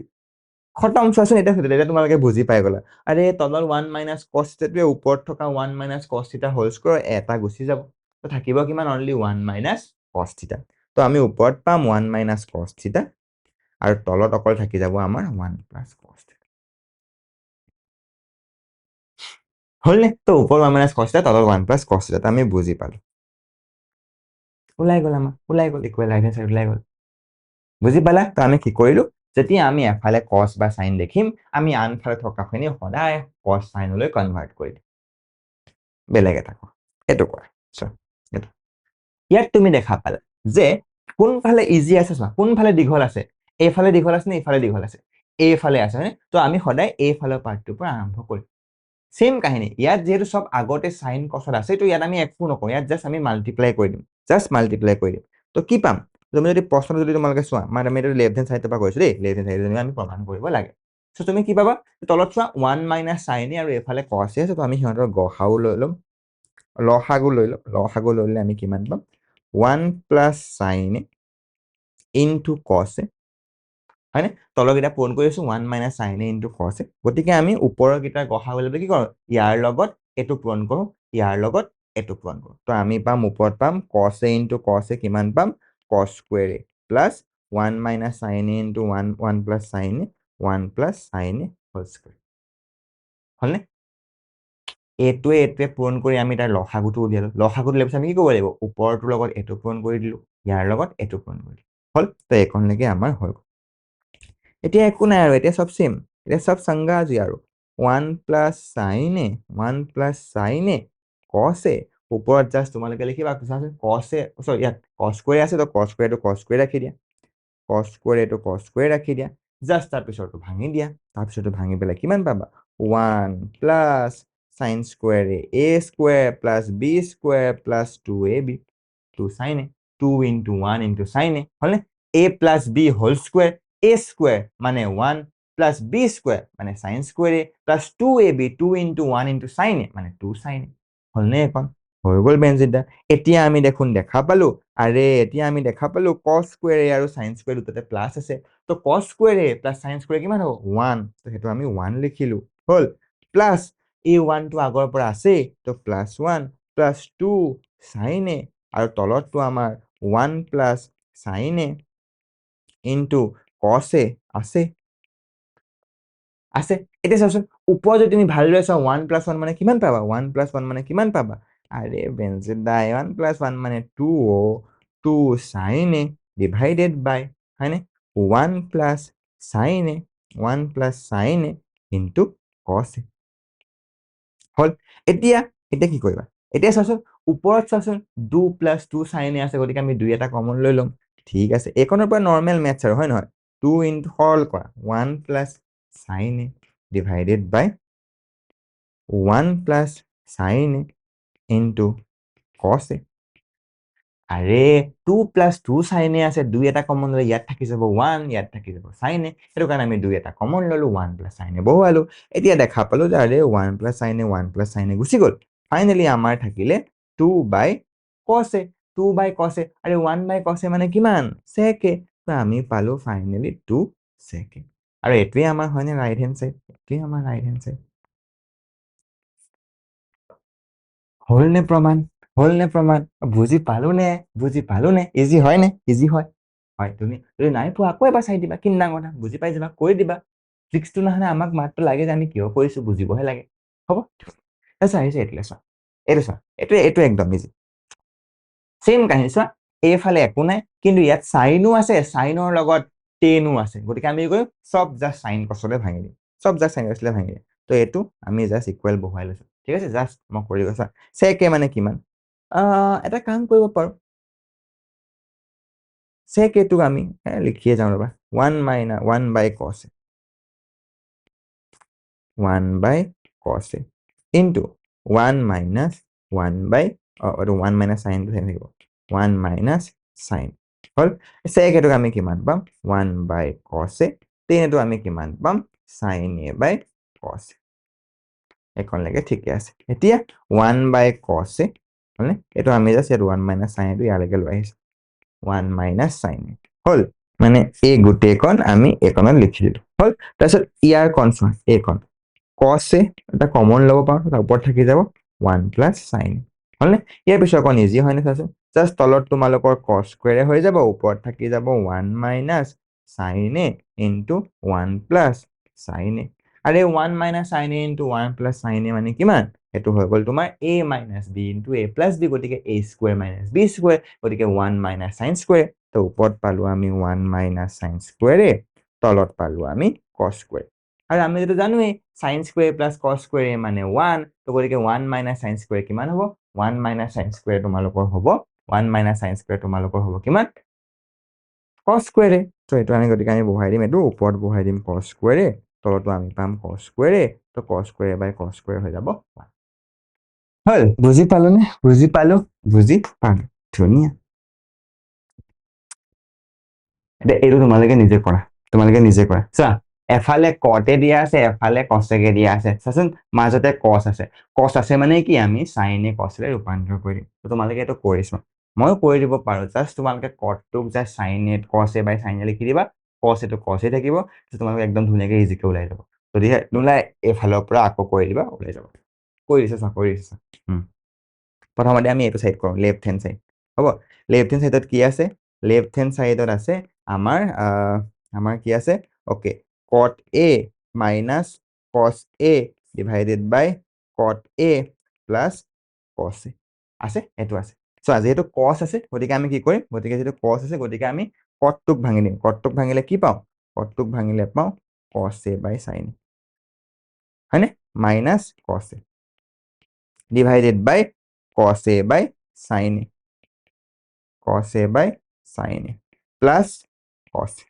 খতম। চোৱাচোন এতিয়া এতিয়া তোমালোকে বুজি পাই গলা। আৰে তলৰ 1 মাইনাছ কছ থিটাটোৱে ওপৰত থকা 1 মাইনাছ কছ থিটা হোল স্কোৱাৰ এটা গুচি যাব। তো থাকিব কিমান? অনলি 1 মাইনাছ কছ থিটা। তো আমি ওপৰত পাম 1 মাইনাছ কছ থিটা আৰু তলত অকল থাকি যাব আমাৰ 1 প্লাছ কছ থিটা। হ'লনে? তো ওপৰত 1 মাইনাছ কছ থিটা, তলত 1 প্লাছ কছ থিটা আমি বুজি পালো। ওলাই গ'ল আমাৰ, ওলাই গ'ল, ইকুৱেল ৰাইট হেণ্ড চাইড ওলাই গ'ল। বুজি পালা? তো আমি কি কৰিলো, যেতিয়া আমি এফালে কছ বা চাইন দেখিম, আমি আনফালে থকাখিনি সদায় কছ চাইনলৈ কনভাৰ্ট কৰি দিম। বেলেগ এটা কোৱা, এইটো কোৱা। এইটো ইয়াত তুমি দেখা পালা যে কোনফালে ইজি আছে, চোৱা কোনফালে দীঘল আছে, এইফালে দীঘল আছে নে এইফালে দীঘল আছে? এইফালে আছে, হয়নে? তো আমি সদায় এইফালৰ পাৰ্টটোৰ পৰা আৰম্ভ কৰিম। সেম কাহিনী ইয়াত, যিহেতু চব আগতে চাইন কছত আছে, তো ইয়াত আমি একো নকওঁ, ইয়াত জাষ্ট আমি মাল্টিপ্লাই কৰি দিম, জাষ্ট মাল্টিপ্লাই কৰি দিম। তো কি পাম? তুমি যদি প্ৰশ্নটো যদি তোমালোকে চোৱা, মানে আমি এইটো লেফ্ট হেণ্ড চাইডৰ পৰা কৈছো দেই, লেফ্ট হেণ্ড চাইডে আমি প্ৰমাণ কৰিব লাগে। চ' তুমি কি পাবা? তলত চোৱা 1 মাইনাছ চাইন এ আৰু এইফালে কছ এ আছে, তো আমি সিহঁতৰ গসাও লৈ ল'ম, লসাগু লৈ ল'ম। লসাগু লৈ ল'লে আমি কিমান পাম? 1 প্লাছ চাইন এ ইনটু কছ এ, হয়নে? তলৰকেইটা পূৰণ কৰি আছো, 1 মাইনাছ চাইন এ ইনটু কছ এ। গতিকে আমি ওপৰৰ কেইটা গসাগু লৈ কি কৰোঁ? ইয়াৰ লগত এইটো পূৰণ কৰোঁ, ইয়াৰ লগত এইটো পূৰণ কৰোঁ। তো আমি পাম, ওপৰত পাম কছ এ ইনটু কছ এ কিমান পাম? কছ square a plus 1 minus sign A into 1 plus sign A, 1 plus sign A whole square. হ'লনে? এইটোৱে পূৰণ কৰি আমি তাৰ লসাগুটো উলিয়ালো। লসাগুটো উলিয়াৰ পিছত আমি কি কৰিব লাগিব? ওপৰটোৰ লগত এইটো পূৰণ কৰি দিলো, ইয়াৰ লগত এইটো পূৰণ কৰি দিলো। হ'ল? তো এইকণলৈকে আমাৰ হৈ গ'ল। এতিয়া একো নাই আৰু, এতিয়া চব চেম, এতিয়া চব সংজ্ঞাজি আৰু 1 প্লাছ চাইন এ, 1 প্লাছ চাইন এ কছ এ, ওপৰত জাষ্ট তোমালোকে লিখিবা কছ এ, চৰি ইয়াত কছ স্কুৱেৰ আছে, তো কছ স্কুৱেৰটো কছ স্কুৱেৰ ৰাখি দিয়া, কছ স্কুৱেৰ এইটো কছ স্কুৱেৰ ৰাখি দিয়া, জাষ্ট তাৰপিছৰটো ভাঙি দিয়া, তাৰপিছৰটো ভাঙি পেলাই কিমান পাবা? 1 plus sine square a square plus B square plus 2ab, 2 sine a, 2 into 1 into sine a, হ'লনে? a plus b whole square, a square মানে 1 প্লাছ বি স্কুৱেৰ মানে sine square a plus 2ab, 2 into 1 into sine a মানে 2 চাইন এ। হ'লনে এইখন? হৈ গ'ল বেনজিদা। এতিয়া আমি দেখোন দেখা পালো, এতিয়া আমি দেখা পালো কছ স্কুৱেৰ এ আৰু চাইন স্কুৱেৰ দুটাতে প্লাছ আছে। তো কছ square a plus sine square কিমান হ'ব? 1। তো সেইটো আমি 1 লিখিলো, হ'ল। প্লাছ এই 1টো আগৰ পৰা আছেই, তো প্লাছ 1 প্লাছ 2 চাইন এ, আৰু তলতটো আমাৰ 1 প্লাছ চাইন এ ইনটু কছ এ আছে, আছে। এতিয়া চাওচোন, ওপৰত যদি তুমি ভালদৰে চোৱা 1 প্লাছ 1 মানে কিমান পাবা? 1 প্লাছ 1 মানে কিমান পাবা? আৰে বেনজিদা, 1 প্লাছ 1 মানে 2 2 চাইন এ ডিভাইডেড বাই, হয়নে? 1 প্লাছ চাইন এ, 1 প্লাছ চাইন এ ইনটু কছ এ। হ'ল? এতিয়া এতিয়া কি কৰিবা? এতিয়া চাচোন, ওপৰত চাচোন 2 প্লাছ 2 চাইন এ আছে, গতিকে আমি 2 এটা কমন লৈ ল'ম। ঠিক আছে, এইখনৰ পৰা নৰ্মেল মেথছ আৰু, হয় নহয়? 2 ইনটু সৰল কৰা, 1 plus sign A divided by 1 plus sign A into কছ এ। আৰে 2 প্লাছ 2 চাইন এ আছে, 2 এটা কমন ল'লে ইয়াত থাকি যাব 1, ইয়াত থাকি যাব চাইন এ, সেইটো কাৰণে আমি 2 এটা কমন ল'লো, 1 প্লাছ চাইন এ বহুৱালো। এতিয়া দেখা পালো যে আৰে 1 প্লাছ চাইন এ, 1 প্লাছ চাইন এ গুচি গ'ল। ফাইনেলি আমাৰ থাকিলে 2 বাই কছ এ, 2 বাই কছ এ, আৰে 1 বাই কছ এ মানে কিমান? চেক এ। তো আমি পালো ফাইনেলি 2 চেক এ। আৰু এইটোৱে আমাৰ হয়নে ৰাইট হেণ্ড চাইড? এইটোৱে আমাৰ ৰাইট হেণ্ড চাইড। হ'লনে প্ৰমাণ? হ'লনে প্ৰমাণ? বুজি পালো নে? বুজি পালো নে? ইজি হয় নে? ইজি হয়। হয়, তুমি যদি নাই পোৱা আকৌ এবাৰ চাই দিবা, কিমান ডাঙৰ কথা, বুজি পাই যাবা, কৰি দিবা। ট্ৰিক্সটো নহলে আমাক মাত্ৰ লাগে যে আমি কিয় কৰিছো, বুজিবহে লাগে। হ'ব? চোৱা আহিছে, এইটোলে চোৱা, এইটো চোৱা, এইটো একদম ইজি। চেম কাহিনী চোৱা, এইফালে একো নাই, কিন্তু ইয়াত চাইনো আছে, চাইনৰ লগত টেনো আছে, গতিকে আমি কি কৰিম? চব জাষ্ট চাইন কছলে ভাঙি দিম, চব জাষ্ট চাইন কছলে ভাঙি দিম। তো এইটো আমি জাষ্ট ইকুৱেল বহুৱাই লৈছো। ঠিক আছে, জাষ্ট মই কৰি গৈছা। চেক এ মানে কিমান? এটা কাম কৰিব পাৰো, চেক এটোক আমি লিখিয়ে যাওঁ ৰবা, 1 বাই কছ এ, 1 বাই কছ এ ইনটু 1 মাইনাছ 1 বাই, এইটো 1 মাইনাছ চাইনটো থাকিব, 1 মাইনাছ চাইন। হ'ল? চেক এটোক আমি কিমান পাম? 1 বাই কছ এ, টেন এইটো আমি কিমান পাম? চাইন এ বাই কছ এ। এইখনলৈকে ঠিকে আছে। এতিয়া 1 বাই কছ এ, হ'লনে? এইটো আমি জাষ্ট ইয়াত 1 মাইনাছ চাইন এটো ইয়ালৈকে লৈ আহিছো, 1 মাইনাছ চাইন এ। হ'ল? মানে এই গোটেইকণ আমি এইকণত লিখি দিলো। হ'ল তাৰপিছত ইয়াৰ কনফাৰ্ম এইখন cos এ এটা কমন ল'ব পাৰোঁ তাৰ ওপৰত থাকি যাব 1 প্লাছ চাইন হ'লনে ইয়াৰ পিছত অকণ ইজি হয়নে চাচোন জাষ্ট তলত তোমালোকৰ cos স্কুৱেৰে হৈ যাব ওপৰত থাকি যাব 1 মাইনাছ চাইন এ ইনটু 1 প্লাছ চাইন এ আৰু এই 1 minus sign A into 1 plus sign a মানে কিমান সেইটো হৈ গ'ল তোমাৰ a minus b into a plus b গতিকে a square minus b square গতিকে 1 মাইনাছ চাইন স্কুৱেৰ তো ওপৰত পালো আমি 1 মাইনাছ চাইন স্কুৱেৰে তলত পালো আমি cos স্কুৱেৰ আৰু আমি যেটো জানোৱেই sin square plus cos square মানে 1 তো গতিকে 1 মাইনাছ sin স্কুৱেৰ কিমান হ'ব 1 মাইনাছ sin স্কুৱেৰ তোমালোকৰ হ'ব 1 মাইনাছ sin স্কুৱেৰ তোমালোকৰ হ'ব কিমান cos স্কুৱেৰে তো এইটো আমি গতিকে আমি বহাই দিম এইটো ওপৰত বহাই দিম cos স্কুৱেৰে তলতো আমি পাম cos স্কুৱেৰে তো cos square by cos square হৈ যাব 1 হ'ল বুজি পালোনে বুজি পালো ধুনীয়া এতিয়া এইটো তোমালোকে নিজে কৰা চোৱা এফালে কটে দিয়া আছে এফালে কচেকে দিয়া আছে চাচোন মাজতে কচ আছে কচ আছে মানে কি আমি চাইনে কচলে ৰূপান্তৰ কৰি দিম তোমালোকে এইটো কৰিছো ময়ো কৰি দিব পাৰো জাষ্ট তোমালোকে কটটোক জাষ্ট চাইনে কচে বাই চাইনে লিখি দিবা কচ এইটো কচে থাকিব তোমালোকে একদম ধুনীয়াকে ইজিকে ওলাই যাব যদিহে নোলাই এইফালৰ পৰা আকৌ কৰি দিবা ওলাই যাব কৰি দিছে প্ৰথমতে আমি এইটো চাইড কৰোঁ লেফ্ট হেণ্ড চাইড হ'ব লেফ্ট হেণ্ড চাইডত কি আছে লেফ্ট হেণ্ড চাইডত আছে আমাৰ কি আছে okay cot a minus cos a divided by cot a plus cos a আছে এইটো আছে চোৱা যিহেতু cos আছে গতিকে আমি কি কৰিম গতিকে যিহেতু cos আছে গতিকে আমি cotটোক ভাঙি দিম cotটোক ভাঙিলে কি পাওঁ cotটোক ভাঙিলে পাওঁ cos a by sin a হয়নে minus cos a divided by cos a by sin a cos a by sin a plus cos a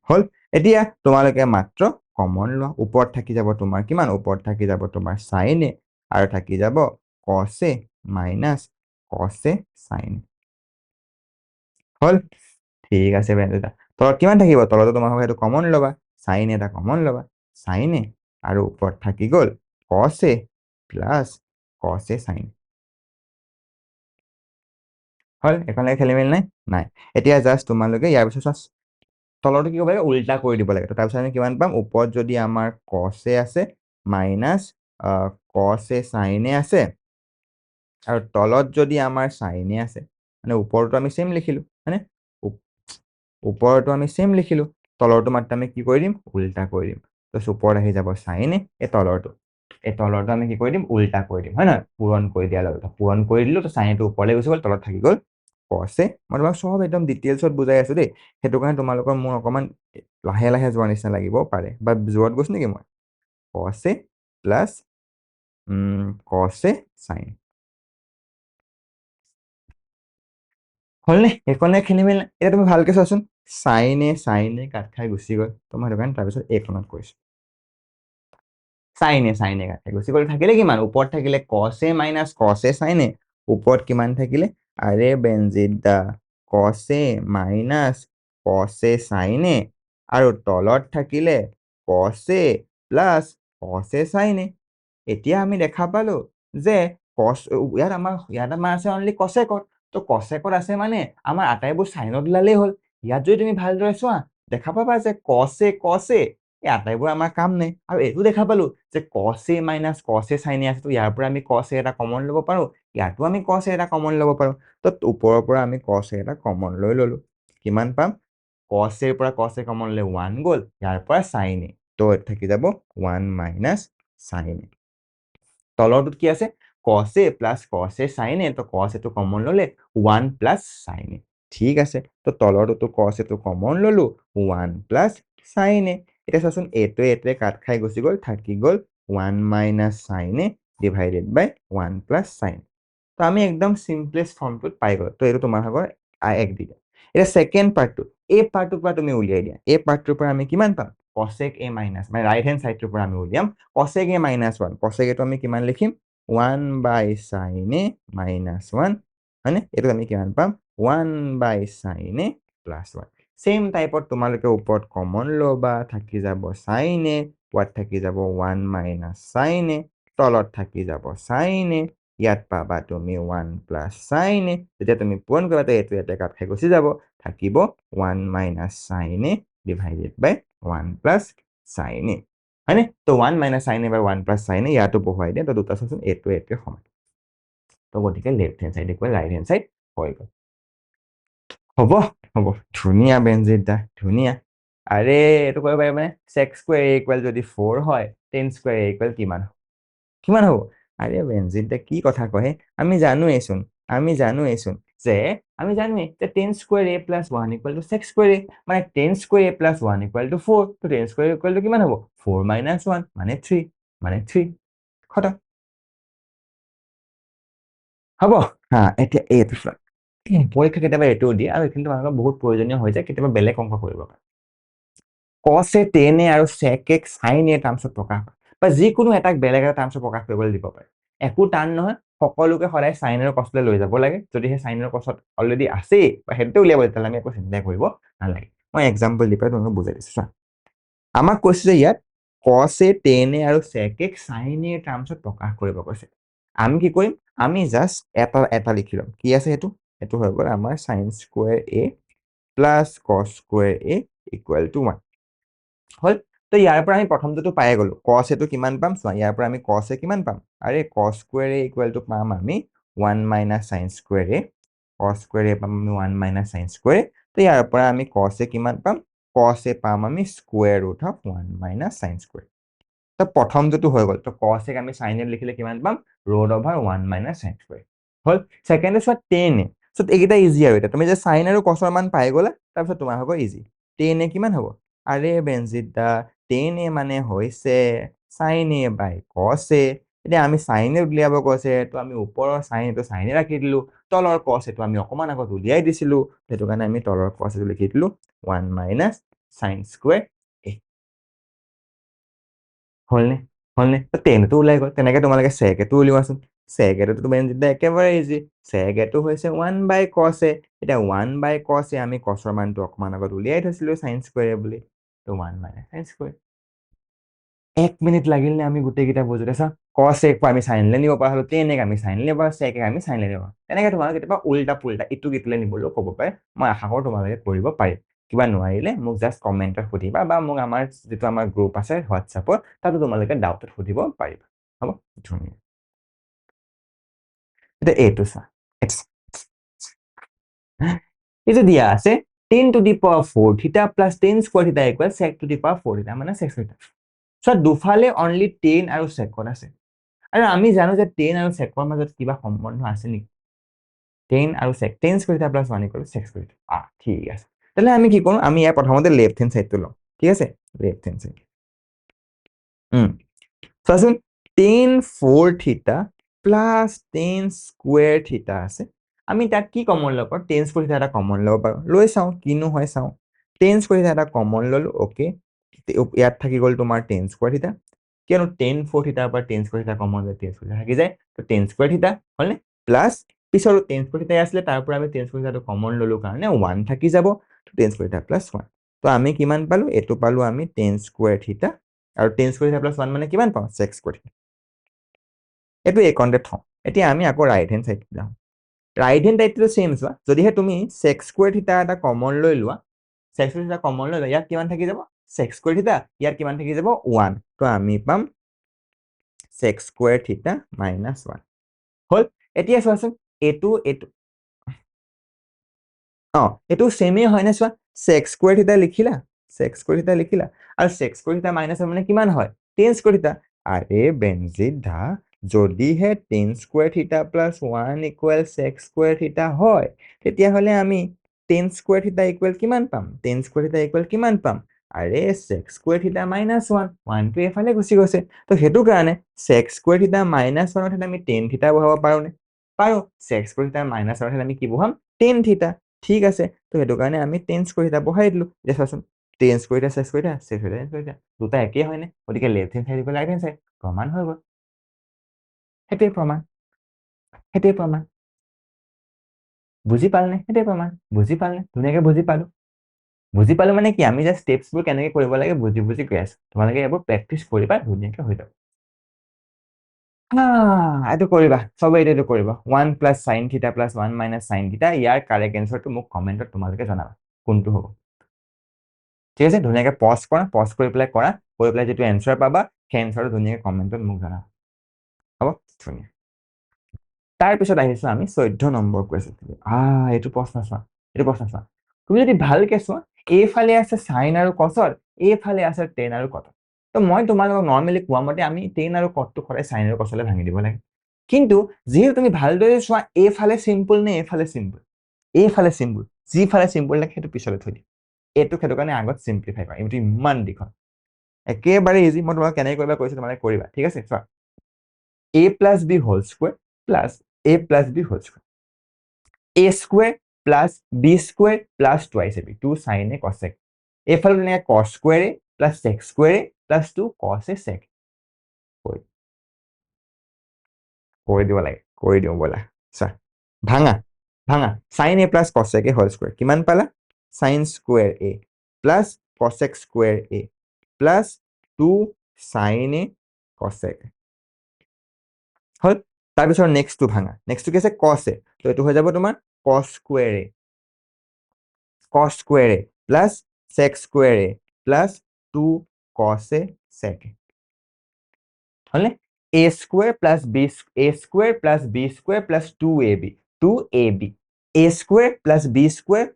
হ'ল এতিয়া তোমালোকে মাত্ৰ কমন লোৱা ওপৰত থাকি যাব তোমাৰ কিমান ওপৰত থাকি যাব তোমাৰ sin a আৰু থাকি যাব cos a minus cos a sin a হ'ল ঠিক আছে বেটা তলত কিমান থাকিব তলতো তোমালোকে এইটো কমন ল'বা sin এটা কমন ল'বা sin a আৰু ওপৰত থাকি গ'ল cos a plus cos a sin হ'ল এখনলৈ খেলি মেলি নাই এতিয়া জাষ্ট তোমালোকে ইয়াৰ পিছত তলৰটো কি কৰিব লাগে উল্টা কৰি দিব লাগে তাৰপিছত আমি কিমান পাম ওপৰত যদি আমাৰ cos a আছে minus cos a sin a আছে আৰু তলত যদি আমাৰ sin a আছে মানে ওপৰতো আমি সেম লিখিলো হয়নে ওপৰতো আমি সেম লিখিলো তলৰটো মাত্ৰ আমি কি কৰি দিম উল্টা কৰি দিম তাৰপিছত ওপৰত আহি যাব sin a এই তলৰটো আমি কি কৰি দিম উল্টা কৰি দিম হয় নহয় পূৰণ কৰি দিয়াৰ লগে পূৰণ কৰি দিলো তো sin a টো ওপৰলৈ গুচি গ'ল তলত থাকি গ'ল cos a মই তোমাক চব একদম ডিটেইলছত বুজাই আছো দেই সেইটো কাৰণে তোমালোকৰ মোৰ অকণমান লাহে লাহে যোৱাৰ নিচিনা লাগিব পাৰে বা যোৰত গৈছো নেকি মই cos a plus cos a sin হ'লনে এইখনে খেলি মেলি এতিয়া তুমি ভালকে চোৱাচোন চাইনে কাট খাই গুচি গ'ল তো মই সেইটো কাৰণে তাৰপিছত এইখনত কৈছো চাইনে কাট খাই গুচি গ'ল থাকিলে কিমান ওপৰত থাকিলে cos a minus cos a sin a ওপৰত কিমান থাকিলে আৰে বেনজিত দা cos a minus cos a sin a আৰু তলত থাকিলে cos a plus cos a sin a এতিয়া আমি দেখা পালো যে ইয়াত আমাৰ আছে অনলি কচেকত তো কচেকত আছে মানে আমাৰ আটাইবোৰ চাইনত ওলালেই হ'ল ইয়াত যদি তুমি ভালদৰে চোৱা দেখা পাবা যে কচে এই আটাইবোৰ আমাৰ কাম নাই আৰু এইটো দেখা পালো যে cos a minus cos a sin a আছে তো ইয়াৰ পৰা আমি cos a এটা কমন ল'ব পাৰো ইয়াতো আমি cos a এটা কমন ল'ব পাৰো তো ওপৰৰ পৰা আমি cos a এটা কমন লৈ ললো কিমান পাম cos a পৰা cos a কমন লৈ 1 গ'ল ইয়াৰ পৰা sin a তো থাকি যাব 1 মাইনাছ sin a তলৰটোত কি আছে cos a plus cos a sin a তো cos a টো কমন ল'লে 1 প্লাছ sin a ঠিক আছে তো তলৰটোতো cos a টো কমন ল'লো 1 প্লাছ sin a এতিয়া চাচোন এইটোৱে কাট খাই গুচি গ'ল থাকি গ'ল 1 minus sin a divided by 1 plus sin a তো আমি একদম সিম্পলেষ্ট ফৰ্মটোত পাই গ'লো তো এইটো তোমাৰ ভাগৰ এক দি দিয়া এতিয়া সেকেন্ড পাৰ্টটো এই পাৰ্টটোৰ পৰা তুমি উলিয়াই দিয়া এই পাৰ্টটোৰ পৰা আমি কিমান পাম cosec a মাইনাছ মানে ৰাইট হেণ্ড চাইডটোৰ পৰা আমি উলিয়াম cosec a minus 1 cosec a টো আমি কিমান লিখিম 1 বাই sin a মাইনাছ 1 হয়নে এইটো আমি কিমান পাম 1 বাই sin a প্লাছ 1 সেম টাইপত তোমালোকে ওপৰত কমন ল'বা থাকি যাব sin a ওপৰত থাকি যাব 1 মাইনাছ sin a তলত থাকি যাব sin a ইয়াত পাবা তুমি 1 প্লাছ sin a যেতিয়া তুমি পূৰণ কৰিবা তো এইটো ইয়াতে কাট খাই গুচি যাব থাকিব 1 minus sin a divided by 1 plus sine a হয়নে তো 1 মাইনাছ সাইন এ বা 1 প্লাছ সাইন এ ইয়াতো বহুৱাই দিয়ে তো দুটা চাচোন এইটোৱে সমান তো গতিকে left hand side equal right hand side হৈ গ'ল হ'ব হ'ব ধুনীয়া বেনজিত দা ধুনীয়া আৰে এইটো কৰিব পাৰিব মানে চেক স্কুৱেৰ এ ইকুৱেল যদি 4 হয় টেন স্কুৱেৰ এ ইকুৱেল কিমান কিমান হ'ব আৰে বেনজিত দা কি কথা কয় আমি জানোৱেচোন যে আমি জানোৱে যে tan square a plus 1 equal to sec square a মানে tan square a plus 1 equal to 4 তো tan square a equal to কিমান হ'ব 4 মাইনাছ 1 মানে 3 খতম হ'ব হা এতিয়া এইটো চোৱা পৰীক্ষা কেতিয়াবা এইটোও দিয়ে আৰু এইখিনি তোমালোকৰ বহুত প্ৰয়োজনীয় হৈ যায় কেতিয়াবা বেলেগ অংক কৰিব পাৰে cos এ tan এ আৰু sec এ sin এ টাৰ্মছত প্ৰকাশ কৰে বা যিকোনো এটাক বেলেগ এটা টাৰ্মছত প্ৰকাশ কৰিবলৈ দিব পাৰে একো টান নহয় সকলোকে সদায় sin আৰু cos লৈ যাব লাগে যদি সেই sin আৰু cos অলৰেডি আছেই বা সেইটোতে উলিয়াব তেতিয়াহ'লে আমি একো চিন্তা কৰিব নালাগে মই এক্সাম্পল দি পেলাই তোমালোকক বুজাই দিছো চোৱা আমাক কৈছে যে ইয়াত cos এ tan এ আৰু sec এ sin এ টাৰ্মছত প্ৰকাশ কৰিব কৈছে আমি কি কৰিম আমি জাষ্ট এটা লিখি ল'ম কি আছে সেইটো হৈ গ'ল আমাৰ sin square a plus cos square a equal two 1 হল তো ইয়াৰ পৰা আমি প্ৰথমটো পাই গলো cos এটো কিমান পাম চোৱা ইয়াৰ পৰা আমি cos এ কিমান পাম আৰে cos square a equal two পাম আমি 1 মাইনাছ sin স্কুৱেৰ এ cos স্কুৱেৰ এ পাম আমি 1 মাইনাছ sin স্কুৱেৰ এ তো ইয়াৰ পৰা আমি cos এ কিমান পাম cos এ পাম আমি square root of 1 minus sin square তো প্ৰথমটো হৈ গ'ল তো cos এ আমি sin এ লিখিলে কিমান পাম root over 1 minus sin square হল সেকেন্ডে চোৱা tan এ সো এইকেইটা ইজি আৰু এটা তুমি যে sin আৰু cos ৰ মান পাই গ'লা তাৰপিছত তোমাৰ হ'ব ইজি tan এ কিমান হ'ব আৰে বেনজিত দা tan এ মানে হৈছে sin এ বাই cos এ এতিয়া আমি sin এ উলিয়াব কৈছে তো আমি ওপৰৰ sin এটো sin এ ৰাখি দিলো তলৰ cos এটো আমি অকমান আগত উলিয়াই দিছিলো সেইটো কাৰণে আমি তলৰ cos এটো লিখি দিলো 1 মাইনাছ sin স্কুৱেৰ এ হলনে হলনে তো tan টো ওলাই গ'ল তেনেকে তোমালোকে sec এটো উলিওৱাচোন sec এটো বেনজিত দা একেবাৰে ইজি sec এটো হৈছে 1 বাই cos এ এতিয়া 1 বাই cos এ আমি cos ৰ মানটো অকমান আগত উলিয়াই থৈছিলো sin স্কুৱেৰ এ বুলি তো 1 মাইনাছ sin স্কুৱেৰ 1 মিনিট লাগিল নে আমি গোটেইকেইটা বুজোতে চা cos এ আমি sin লে নিব পৰা হলো tan এ আমি sin লে নিব পৰা sec এ আমি sin লে নিব পৰা তেনেকে তোমালোকে কেতিয়াবা উল্টা পুল্টা ইটো গিটলে নিবলৈও ক'ব পাৰে মই আশা কৰো তোমালোকে কৰিব পাৰিম কিবা নোৱাৰিলে মোক জাষ্ট কমেণ্টত সুধিবা বা মোক আমাৰ যিটো আমাৰ গ্ৰুপ আছে হোৱাটছএপত তাতো তোমালোকে ডাউটত সুধিব পাৰিবা হ'ব ধুনীয়া এতিয়া এইটো চা এইটো দিয়া আছে 10 to the power 4 theta plus 10 square theta equals sec to the power 4 theta মানে sec theta সো দুফালে অনলি 10 আৰু secত আছে আৰু আমি জানো যে 10 আৰু secৰ মাজত কিবা সম্বন্ধ আছে নেকি 10 আৰু sec 10 square theta plus 1 equals sec square theta ঠিক আছে তাহলে আমি কি কৰোঁ আমি ইয়াৰ প্ৰথমতে লেফট হেণ্ড সাইডটো লওঁ ঠিক আছে লেফট হেণ্ড সাইড চোৱাচোন 10 4 থিটা প্লাছ 10 স্কুৱেৰ থিটা আছে আমি তাত কি কমন ল'ব পাৰোঁ 10 স্কুৱেৰ থিটা এটা কমন ল'ব পাৰোঁ লৈ চাওঁ কিনো হয় চাওঁ 10 স্কুৱেৰ থিটা এটা কমন ল'লো অ'কে ইয়াত থাকি গ'ল তোমাৰ 10 স্কুৱেৰ থিটা কিয়নো 10 4 থিটাৰ পৰা 10 স্কুৱেৰ থিটা কমন লৈ 10 স্কুৱেৰ থিটা থাকি যায় তো 10 স্কুৱেৰ থিটা হ'লনে প্লাছ পিছৰো 10 স্কুৱেৰ থিটাই আছিলে তাৰ পৰা আমি 10 স্কুৱেৰ থিটাটো কমন ল'লো কাৰণে 1 থাকি যাব তো 10 স্কুৱেৰ থিটা প্লাছ 1 তো আমি কিমান পালো এইটো পালো আমি 10 স্কুৱেৰ থিটা আৰু 10 স্কুৱেৰ থিটা প্লাছ 1 মানে কিমান পাওঁ 6 স্কুৱেৰ থিটা এইটো এইকণতে থওঁ এতিয়া আমি আকৌ ৰাইট হেণ্ড চাইড যাওঁ ৰাইট হেণ্ড চাইডটো চেম চোৱা যদিহে তুমি sec স্কুৱেৰ থিটা এটা কমন লৈ লোৱা sec স্কুৱেৰ থিটা কমন লৈ লোৱা ইয়াত কিমান থাকি যাব sec স্কুৱেৰ থিটা ইয়াত কিমান থাকি যাব 1 তো আমি পাম sec স্কুৱেৰ থিটা মাইনাছ 1 হ'ল এতিয়া চোৱাচোন এইটো এইটো এইটো সেমে হয় না চোৱা sec স্কুৱেৰ থিটা লিখিলা sec স্কুৱেৰ থিটা লিখিলা আৰু sec স্কুৱেৰ থিটা মাইনাছ মানে কিমান হয় 10 স্কুৱেৰ থিটা আৰে বেনজিত দা যদিহে 10 স্কুৱেৰ থিটা প্লাছ 1 ইকুৱেল sec স্কুৱেৰ থিটা হয় তেতিয়াহ'লে আমি 10 স্কুৱেৰ থিটা ইকুৱেল কিমান পাম 10 স্কুৱেৰ থিটা ইকুৱেল কিমান পাম আৰে sec স্কুৱেৰ থিটা মাইনাছ 1 টো এফালে গুচি গৈছে তো সেইটো কাৰণে sec স্কুৱেৰ থিটা মাইনাছ 1 ৰ ঠাইত আমি tan থিটা বহাব পাৰোঁনে পাৰোঁ sec স্কুৱেৰ থিটা মাইনাছ 1 ৰ ঠাইত আমি কি বহাম tan থিটা ঠিক আছে তো সেইটো কাৰণে আমি 10 স্কুৱেৰ থিটা বহাই দিলো এতিয়া চোৱাচোন 10 স্কুৱেৰ থিটা sec স্কুৱেৰ থিটা sec স্কুৱেৰ থিটা দুটা একেই হয়নে গতিকে left hand side equal right hand side প্ৰমাণ হৈ গ'ল সেইটোৱে প্ৰমাণ বুজি পালনে সেইটোৱে প্ৰমাণ বুজি পালনে ধুনীয়াকে বুজি পালো মানে কি আমি জাষ্ট ষ্টেপছবোৰ কেনেকে কৰিব লাগে বুজি গৈ আছো তোমালোকে এইবোৰ প্ৰেক্টিচ কৰিবা ধুনীয়াকে হৈ যাব এইটো কৰিবা চবে এইটো কৰিবা 1 plus sine theta plus 1 minus sine theta ইয়াৰ কাৰেক্ট এনচাৰটো মোক কমেণ্টত তোমালোকে জনাবা কোনটো হ'ব ঠিক আছে, ধুনীয়াকৈ পজ কৰি পেলাই যিটো এনচাৰ পাবা সেই এনচাৰটো ধুনীয়াকৈ কমেণ্টত মোক জনাবা। হ'ব, ধুনীয়া। তাৰপিছত আহিছো আমি 14 নম্বৰ কুৱেশ্যন। এইটো প্ৰশ্ন চোৱা, তুমি যদি ভালকে চোৱা, এইফালে আছে সাইন আৰু কচত, এইফালে আছে টেন আৰু কটত। তো মই তোমালোকক নৰ্মেলি কোৱা মতে আমি টেন আৰু কটটো সদায় সাইন আৰু কচলে ভাঙি দিব লাগে। কিন্তু যিহেতু তুমি ভালদৰে চোৱা, এইফালে চিম্পল নে এইফালে চিম্পল, এইফালে চিম্পল, যিফালে চিম্পল লাগে সেইটো পিছলৈ থৈ দিম। এইটো সেইটো কাৰণে আগত চিম্পলিফাই কৰা, এইটো ইমান দীঘল, একেবাৰে ইজি। মই তোমাক কেনেকৈ কৰিবা কৈছো, তোমালোকে কৰিবা। ঠিক আছে, চোৱা, a plus b whole square plus a plus b whole square, a square plus b square plus twice ab, 2 sin a cos a, এইফালে তেনেকৈ cos square a plus sec square a plus 2 cos a sec কৰি দিব লাগে, কৰি দিওঁ ব'লা। চোৱা, ভাঙা ভাঙা, sin a plus cos a whole square কিমান পালা? sin square a plus cosec square a plus 2 sin a cosec হ'ল। তাৰপিছত নেক্সটটো ভাঙা, নেক্সটটো কি আছে? cos a, তো এইটো হৈ যাব তোমাৰ cos square a plus sec square a plus 2 cos a sec হ'লনে? a square plus b square plus 2ab, 2ab, a square plus b square,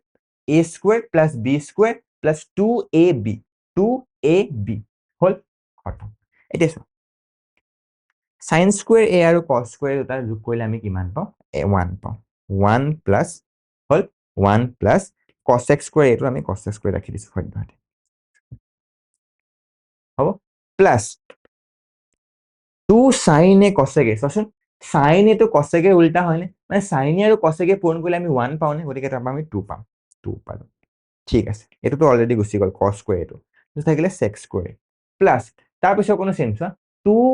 a square plus b square plus 2ab, 2ab হ'ল খতম। এতিয়া চোৱা, sin square a আৰু cos square দুটা যোগ কৰিলে আমি কিমান পাওঁ? 1 পাওঁ। 1 প্লাছ হ'ল 1 প্লাছ cosec square, এইটো আমি cosec square ৰাখি দিছোঁ সদ্যহতে, হ'ব, plus 2 sin a cosec a, চোৱাচোন, sin a টো cosec a উল্টা হয়নে? মানে sin a আৰু cosec a পূৰণ কৰিলে আমি 1 পাওঁনে? গতিকে তাৰপৰা আমি 2 পাম, 2 পালোঁ। ঠিক আছে, এইটোতো অলৰেডি গুচি গ'ল cos square, এইটো থাকিলে sec square প্লাছ, তাৰপিছত কোনো চেঞ্জ চোৱা, 2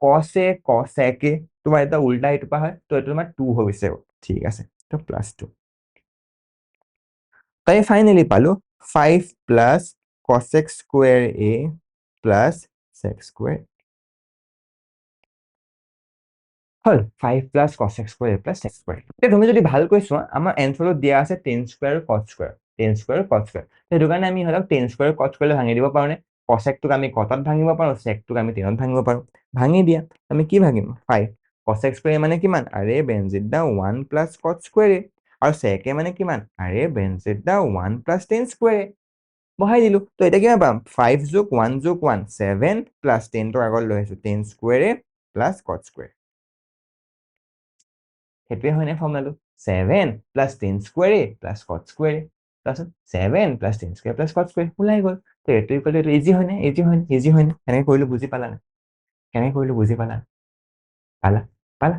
cos a cosec a, তোমাৰ এটা উল্টা এইটো পৰা হয়, তো এইটো তোমাৰ 2 হৈ গৈছে। ঠিক আছে, তো প্লাছ 2, তাই ফাইনেলি পালো 5 plus cosec square a plus sec square হ'ল 5 plus cosec square a plus sec square। এতিয়া তুমি যদি ভালকৈ চোৱা, আমাৰ এনচাৰত দিয়া আছে tan square আৰু cot square, tan square আৰু cot square। সেইটো কাৰণে আমি সিহঁতক tan square cot square ভাঙি দিব পাৰোঁনে? cosecটোক আমি cotত ভাঙিব পাৰোঁ, secটোক আমি tanত ভাঙিব পাৰোঁ। ভাঙি দিয়া, আমি কি ভাঙিম? 5 cosec square মানে কিমান? আৰে বেনজিত দা 1 প্লাছ cot square a, আৰু sec a মানে কিমান? আৰে বেনজিত দা 1 প্লাছ tan square a। বহাই দিলো, তো এতিয়া কিমান পাম? 5 যোগ 1 যোগ 1 7 প্লাছ 10টোৰ আগত লৈ আহিছো tan square a plus cot square, সেইটোৱে হয়নে ফৰ্মুলাটো? 7 plus tan square a plus cot square a, তাৰপিছত 7 plus tan square plus cot square ওলাই গ'ল। তো এইটো ইকুৱেল টু ইজি হয়নে? ইজি হয়নে? কেনেকৈ কৰিলো বুজি পালানে? কেনেকৈ কৰিলো বুজি পালা? পালা পালা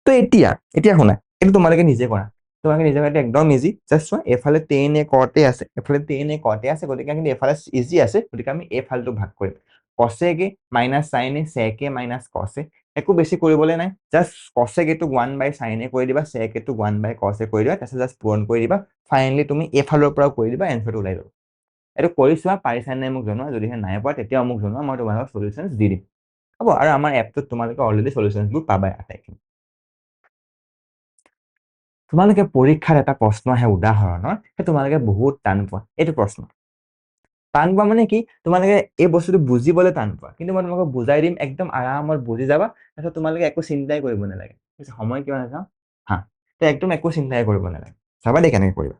তো এতিয়া এতিয়া শুনা, এইটো তোমালোকে নিজে কৰা, তোমালোকে নিজে কৰা, একদম ইজি। জাষ্ট চোৱা, এফালে tan a cot a আছে, এফালে tan a cot a আছে, গতিকে কিন্তু এফালে ইজি আছে, গতিকে আমি এইফালটো ভাগ কৰিম। cosec a minus sin a, sec a minus cos a, একো বেছি কৰিবলৈ নাই, জাষ্ট cosec a টোক 1 বাই sin a কৰি দিবা, sec a টোক 1 বাই cos a কৰি দিবা, তাৰপিছত জাষ্ট পূৰণ কৰি দিবা, ফাইনেলি তুমি এইফালৰ পৰাও কৰি দিবা, এনচাৰটো ওলাই যাব। এইটো কৰি চোৱা, পাৰিছা নাই মোক জনোৱা, যদিহে নাই পোৱা তেতিয়াও মোক জনোৱা, মই তোমালোকক চলিউশ্যন দি দিম, হ'ব। আৰু আমাৰ এপটোত তোমালোকে অলৰেডি চলিউশ্যনবোৰ পাবাই আটাইখিনি। তোমালোকে পৰীক্ষাত এটা প্ৰশ্ন আহে উদাহৰণৰ, সেই তোমালোকে বহুত টান পোৱা এইটো প্ৰশ্ন। টান পোৱা মানে কি? তোমালোকে এই বস্তুটো বুজিবলৈ টান পোৱা, কিন্তু মই তোমালোকক বুজাই দিম, একদম আৰামত বুজি যাবা, তাৰপিছত তোমালোকে একো চিন্তাই কৰিব নালাগে। সময় কিমান আছে হা, তো একদম একো চিন্তাই কৰিব নালাগে। চাবা দেই কেনেকে কৰিবা।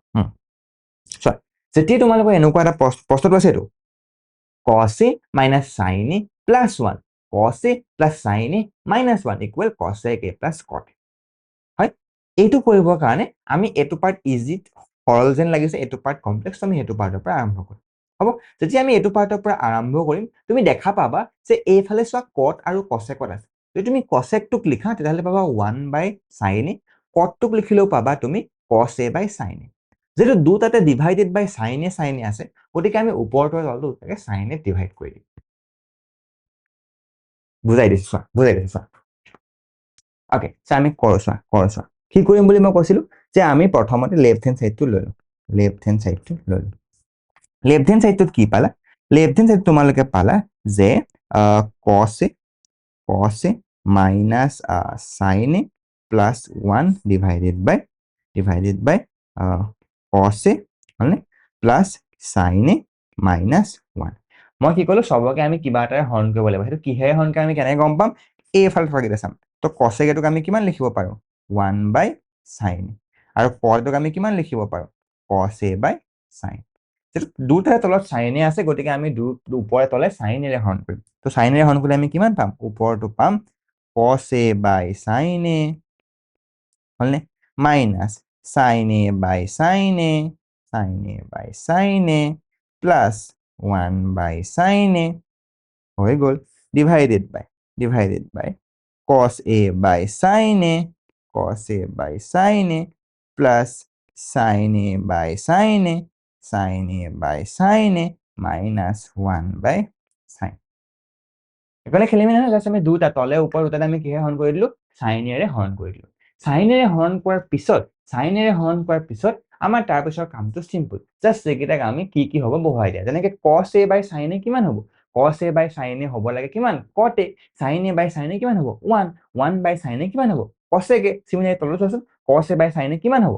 চোৱা, যেতিয়া তোমালোকৰ এনেকুৱা এটা প্ৰশ্নটো আছে, এইটো cos a minus sin a plus 1, cos a plus sin a minus 1 equal cosec a plus cot a, হয়? এইটো কৰিবৰ কাৰণে আমি এইটো পাৰ্ট ইজি, সৰল যেন লাগিছে, এইটো পাৰ্ট কমপ্লেক্স, আমি সেইটো পাৰ্টৰ পৰা আৰম্ভ কৰিম, হ'ব। যেতিয়া আমি এইটো পাৰ্টৰ পৰা আৰম্ভ কৰিম, তুমি দেখা পাবা যে এইফালে চোৱা কট আৰু কচেকত আছে। যদি তুমি কচেকটোক লিখা তেতিয়াহ'লে পাবা 1 বাই sin a, কটটোক লিখিলেও পাবা তুমি cos a by sin a। যিহেতু দুটাতে ডিভাইডেড বাই sin a আছে, গতিকে আমি ওপৰটোৰ তলটো দুটাকে sin a ডিভাইড কৰি দিম। বুজাই দিছো চোৱা। অ'কে, আমি কৰোঁ চোৱা। কি কৰিম বুলি মই কৈছিলো যে আমি প্ৰথমতে লেফ্ট হেণ্ড চাইডটো লৈ লওঁ, লেফ্ট হেণ্ড চাইডটোত কি পালা? লেফ্ট হেণ্ড চাইড তোমালোকে পালা যে cos a minus sin a plus 1 divided by cos a, হ'লনে? প্লাছ sin a minus 1 মই কি ক'লো সবকে আমি কিবা এটাৰে হৰণ কৰিব লাগিব সেইটো কিহেৰে হৰণ কৰি আমি কেনেকৈ গম পাম এইফালে থকাকেইটা চাম তো cosec এটোক আমি কিমান লিখিব পাৰো 1/sin আৰু cos এটোক আমি কিমান লিখিব পাৰো cos a/sin যেটো দুটাৰ তলত sin a আছে গতিকে আমি ওপৰে তলে sin a ৰে হৰণ কৰিম তো sin a ৰে হৰণ কৰিলে আমি কিমান পাম ওপৰটো পাম cos a/sin a হলনে minus sin a/sin a sin a/sin a plus 1/sin a হৈ গ'ল divided by cos a/sin a cos a/sin a plus sin a/sin a sin a/sin a minus 1/sin এখানে খেলি মেলি জাস্ট আমি দুটা তলে ওপৰ দুটাতে আমি কিহে হৰণ কৰি দিলো sin a ৰে হৰণ কৰি দিলো sin a ৰে হৰণ কৰাৰ পিছত আমাৰ তাৰ পিছৰ কামটো সিম্পল জাস্ট এইকেইটাক আমি কি হ'ব বহাই দিয়া যেনেকৈ cos a/sin a কিমান হ'ব cos a/sin a হ'ব লাগে কিমান cot a sin a/sin a কিমান হ'ব 1 1/sin a কিমান হ'ব cosec a সিমিলাৰলি তলত চোৱাচোন cos a/sin a কিমান হ'ব